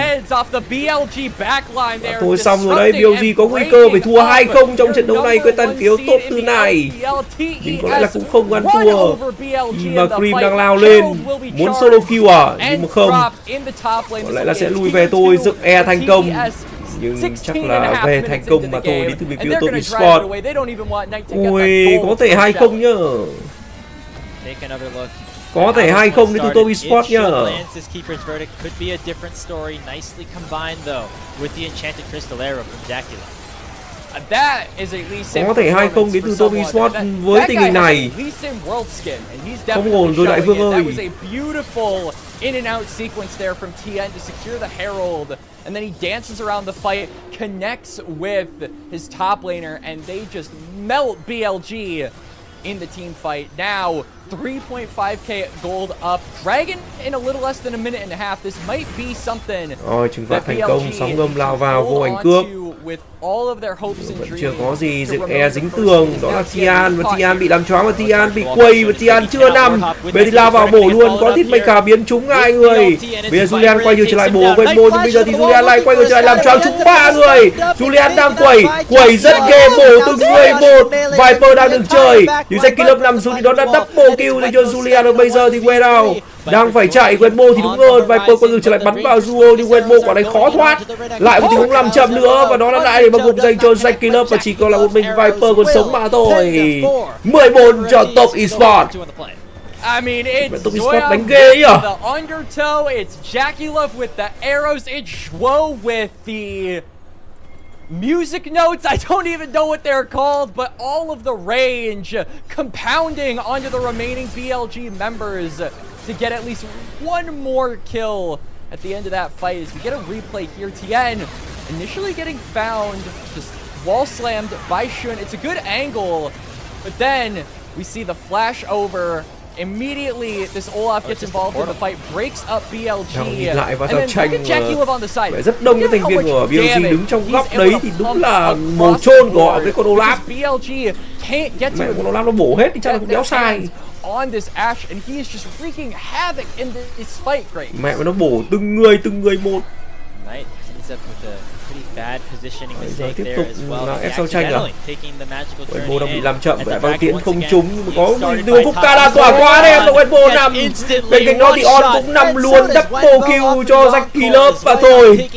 Thôi xong rồi đấy, BLG có nguy cơ phải thua 2-0 trong trận đấu này với tan phiếu top 4 này. Nhưng có lẽ là cũng không ăn thua. Mà Cream đang lao lên, muốn solo kill à? Nhưng mà không. Có lẽ là sẽ lui về thôi, dựng E thành công. Nhưng chắc là về thành công mà thôi, đến từ phía Top Esports. Ui, có thể 2-0 nhá. Có thể 2-0 đến từ Top Esports nhá. Có thể 2-0 đến từ Top Esports với tình hình này. Không ổn rồi đại vương ơi.
In and out sequence there from TN to secure the Herald, and then he dances around the fight, connects with his top laner, and they just melt BLG in the team fight. Now 3.5k gold up. Dragon in a little less than a minute and a half. This might be something.
Rồi trừng phạt thành công, sóng ngâm lao vào vô ảnh cước.
Vẫn
chưa có gì, dựng E dính tường, đó là Tian, và Tian bị làm choáng, và Tian bị quay, và Tian chưa nằm. Bây giờ thì lao vào bổ luôn, có thiết mệnh khả biến trúng hai người. Bây giờ Julian quay ngược trở lại bổ Wenbo, nhưng bây giờ thì Julian lại quay ngược trở lại làm choáng trúng 3 người. Julian đang quẩy rất ghê, bổ từng người một. Viper đang được chơi, nhưng JackeyLove nằm xuống thì đó là double kill dành cho Julian. Và bây giờ thì Wenbo đang phải chạy, Wenbo thì đúng hơn, Viper quay ngược trở lại bắn vào Duo, nhưng Wenbo quả này khó thoát. Lại một tình huống làm chậm nữa, và đó là lại để mà gục dành cho JackeyLove, và chỉ còn là một mình Viper còn sống mà thôi. 14 cho Top Esports.
I mean, it's
đánh ghê nhỉ?
The undertow, it's JackeyLove with the arrows, it's Duo with the music notes. I don't even know what they're called, but all of the range compounding onto the remaining BLG members to get at least one more kill at the end of that fight. As we get a replay here, Tien initially getting found, just wall slammed by Shun. It's a good angle, but then we see the flash over. Immediately, this Olaf gets involved in the fight, breaks up BLG, and then look at JackeyLove on the side.
Rất đông những thành viên của BLG đứng trong góc đấy thì đúng là mồ chôn của họ với con Olaf. Mẹ con Olaf nó bổ hết thì chắc là cũng đéo sai.
On this Ashe, and he is just wreaking havoc in this fight. Great.
Mẹ nó bổ từng người một. Giờ tiếp tục là ép sau tranh à? Wenbo đang bị làm chậm, và tiễn không trúng, nhưng mà có người đưa phúc ca lan tỏa qua đấy em, là Wenbo nằm. Bên cạnh đó thì On cũng nằm luôn, double kill cho JackeyLove, và thôi.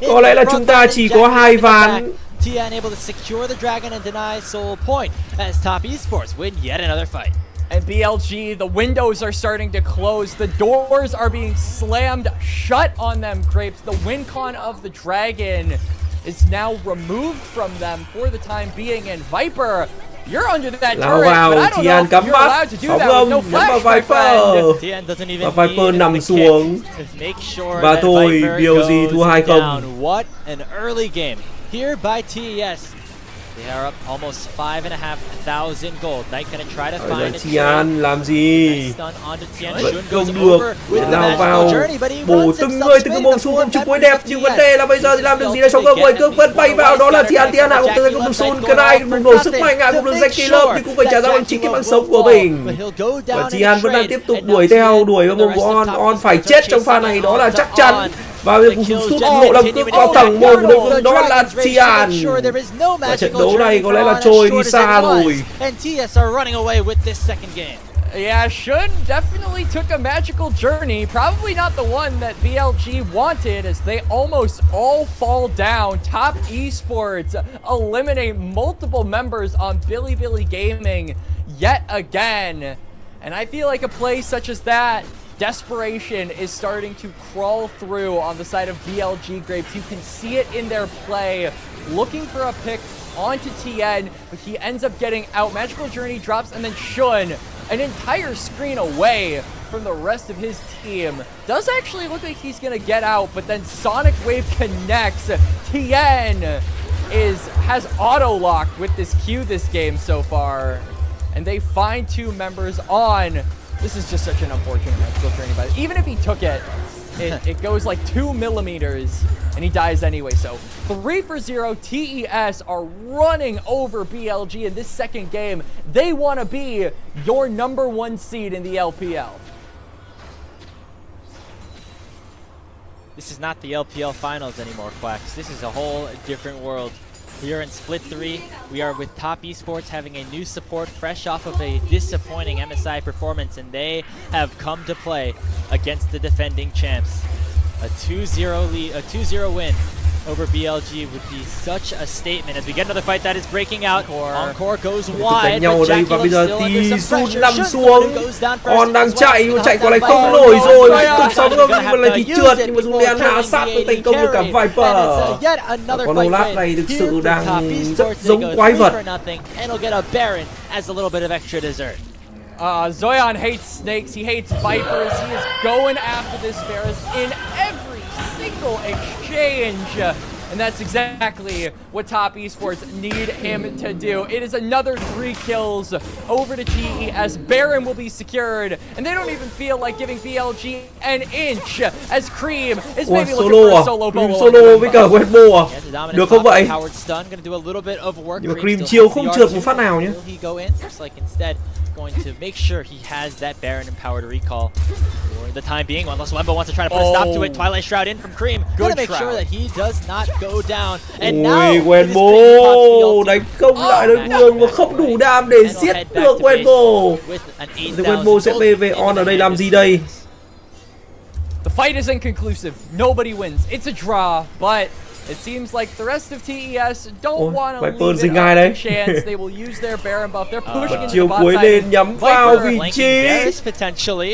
Có lẽ là chúng ta chỉ có 2 ván.
Tian able to secure the dragon and deny soul point as Top Esports win yet another fight.
And BLG, the windows are starting to close. The doors are being slammed shut on them, Crepes. The win con of the dragon is now removed from them for the time being. And Viper, you're under that turret, but I don't know if you're allowed to do that with no flash, my friend.
Tian doesn't even
và Viper nằm xuống. Và thôi, BLG thua 2-0.
What an early game here by TES. They are up almost 5,500 gold. Knight gonna try to find a
Tian làm gì?
stun onto Tian.
Vẫn
Shun
không
goes
được.
over with the
Lao
magical
vào
journey, but he
bổ
runs
từng
himself
người từng
straight
mông
into
xuống
the
trong chụp cuối
form
đẹp,
of
nhưng
Tian.
vấn đề là bây giờ thì làm được gì đây? Sống cơ quẩy cương vẫn bay vào, đó là Tian hạ cũng tới cùng Sun, cái này bùng nổ sức mạnh hạ cũng được danh kỳ lớp, nhưng cũng phải trả ra bằng chính cái mạng sống của mình. Và Tian vẫn đang tiếp tục đuổi theo, đuổi vào mông của On phải chết trong pha này, đó là chắc chắn. Và sút hộ làm cước vào thẳng mồm của đối phương, đó là Tian. Và trận đấu này có lẽ là trôi đi xa rồi.
Yeah, Shun definitely took a magical journey. Probably not the one that BLG wanted, as they almost all fall down. Top Esports eliminate multiple members on Bilibili Gaming yet again. And I feel like a play such as that, desperation is starting to crawl through on the side of BLG Grapes. You can see it in their play, looking for a pick onto Tien, but he ends up getting out. Magical Journey drops, and then Shun, an entire screen away from the rest of his team, does actually look like he's gonna get out, but then Sonic Wave connects. Tien has auto-locked with this Q this game so far, and they find two members on. This is just such an unfortunate magical journey, but even if he took it, it goes like 2 millimeters, and he dies anyway. So 3-0, TES are running over BLG in this second game. They want to be your #1 seed in the LPL.
This is not the LPL finals anymore, Quacks. This is a whole different world. Here in Split 3, we are with Top Esports having a new support fresh off of a disappointing MSI performance, and they have come to play against the defending champs. A 2-0 win over BLG would be such a statement as we get another fight that is breaking out. Encore goes wide,
nhau
but
ở đây và bây giờ
Jackie
thì
under some
Sun
pressure.
nằm
Shun
xuống.
goes down first.
On đang
It's
chạy
one
nhưng chạy qua lại
fight.
không nổi rồi.
Oh,
Tiếp tục sống
gonna
rồi,
have
nhưng mà lại
to
thì
use
trượt,
it
nhưng mà
before
Julian hạ
turning
sát
the
và thành công được cả
AD
Viper.
carry. And it's yet another
Con
quick
Olaf
win
này thực
here
sự
for
đang
Top
rất
Esports. They
giống
go
quái
3
vật.
for nothing, and he'll get a Baron as a little bit of extra dessert.
Zoyan hates snakes, he hates vipers, he is going after this Varus in every single exchange. And that's exactly what Top Esports need him to do. It is another 3 kills over to TES. Baron will be secured, and they don't even feel like giving BLG an inch, as Cream is maybe looking for a solo
Cream
bubble.
solo với cả Wenbo à? Được không vậy? Nhưng mà Cream chiêu không trượt một phát nào nhé. Going to make sure he has that Baron empowered recall for the time being. Unless Wembo wants to try to put a stop to it. Twilight Shroud in from Cream. Good make sure that he does not go down. And now Wenbo đánh công lại đối phương và không đủ đam để giết được Wenbo. Thì Wenbo sẽ về On ở đây làm gì đây?
The fight is inconclusive. Nobody wins. It's a draw, but it seems like the rest of TES don't want to leave it up to chance. They will use their Baron buff. They're pushing into the bot
cuối
side.
lên nhắm vào vị trí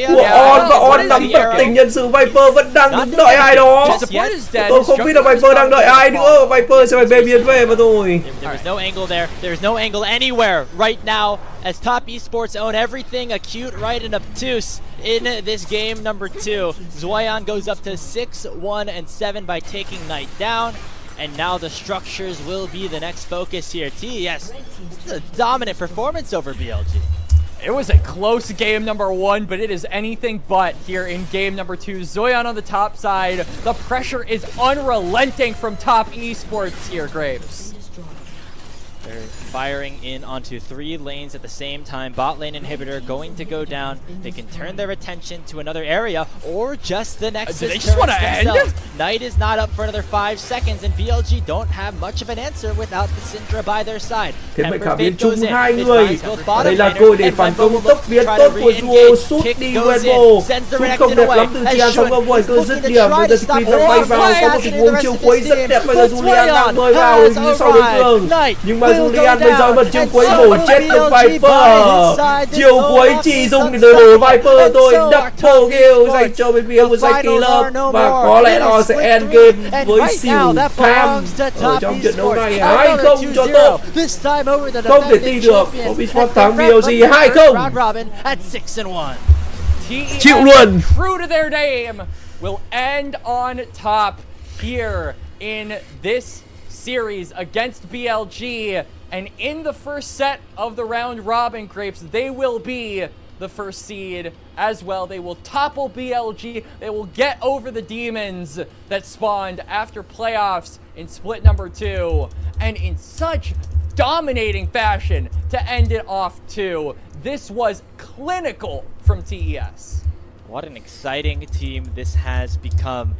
của
On
và On nắm bất tỉnh nhân sự. Viper vẫn đang đứng đợi ai đó. Tôi không biết là Viper đang đợi ai nữa. Viper sẽ phải về biến về mà thôi.
There is no angle there. There is no angle anywhere right now, as Top Esports own everything acute, right, and obtuse in this game number 2. Zoyan goes up to 6-1 and 7 by taking Knight down. And now the structures will be the next focus here. TES, a dominant performance over BLG.
It was a close game number 1, but it is anything but here in game number 2. Zoyan on the top side. The pressure is unrelenting from Top Esports here, Grapes.
They're firing in onto 3 lanes at the same time. Bot lane inhibitor going to go down. They can turn their attention to another area or just the Nexus.
Do they just want to end?
Knight is not up for another 5 seconds, and BLG don't have much of an answer without the Syndra by their side.
Thế vậy cả biến chung 2 người. Đây là cơ hội để phản công tốc biến tốt của Duo. Sút đi Wenbo. Sút không đẹp lắm từ Tian, xong rồi vội cơ dứt điểm. Bây giờ Scream đang bay vào. Có một tình huống chiêu cuối rất đẹp. Bây giờ Julian đang bơi vào phía sau đối phương. Nhưng mà Julian bây giờ vẫn chiêu cuối bổ chết được Viper. Chiêu cuối chỉ dùng để đổ Viper thôi. Double kill dành cho bên phía của Jackie Love. Và có lẽ nó sẽ end game với xỉu Tham ở trong trận đấu này. 2-0 cho top. Không thể tin được. Esports thắng BLG 2-0. Chịu luôn.
True to their name, will end on top here in this series against BLG. And in the first set of the round robin, Grapes, they will be the first seed as well. They will topple BLG. They will get over the demons that spawned after playoffs in split number 2. And in such dominating fashion to end it off too. This was clinical from TES.
What an exciting team this has become.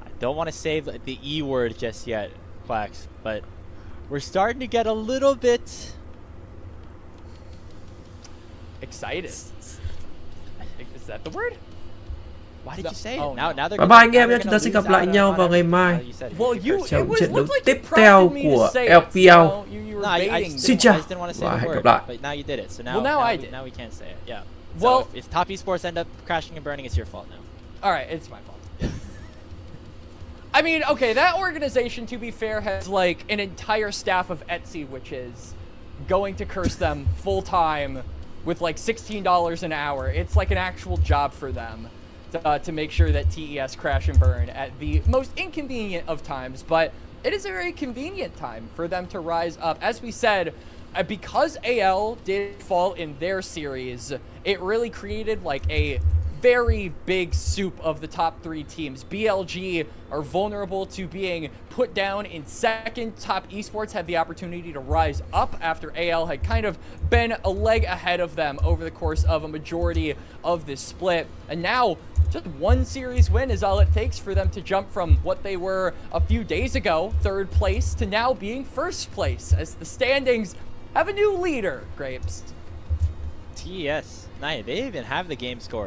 I don't want to say the E word just yet, Quacks, but we're starting to get a little bit
excited. Is that the word?
Why did you say it?
Oh,
Now they're
Bye bye anh em nhé, chúng ta sẽ gặp lại nhau vào ngày mai trong trận đấu tiếp theo của LPL. Xin chào và hẹn gặp lại.
But now you did it, so now,
well, now I did.
Now we can't say it. Yeah.
Well,
so if top esports end up crashing and burning, it's your fault now.
All right, it's my fault. I mean, okay, that organization, to be fair, has like an entire staff of Etsy witches going to curse them full time with like $16 an hour. It's like an actual job for them to make sure that TES crash and burn at the most inconvenient of times, but it is a very convenient time for them to rise up. As we said, because AL did fall in their series, it really created like a very big soup of the top 3 teams. BLG are vulnerable to being put down in second. Top Esports had the opportunity to rise up after AL had kind of been a leg ahead of them over the course of a majority of this split. And now, just one series win is all it takes for them to jump from what they were a few days ago, 3rd place, to now being 1st place, as the standings have a new leader, Grapes.
TES, nice. They even have the game score.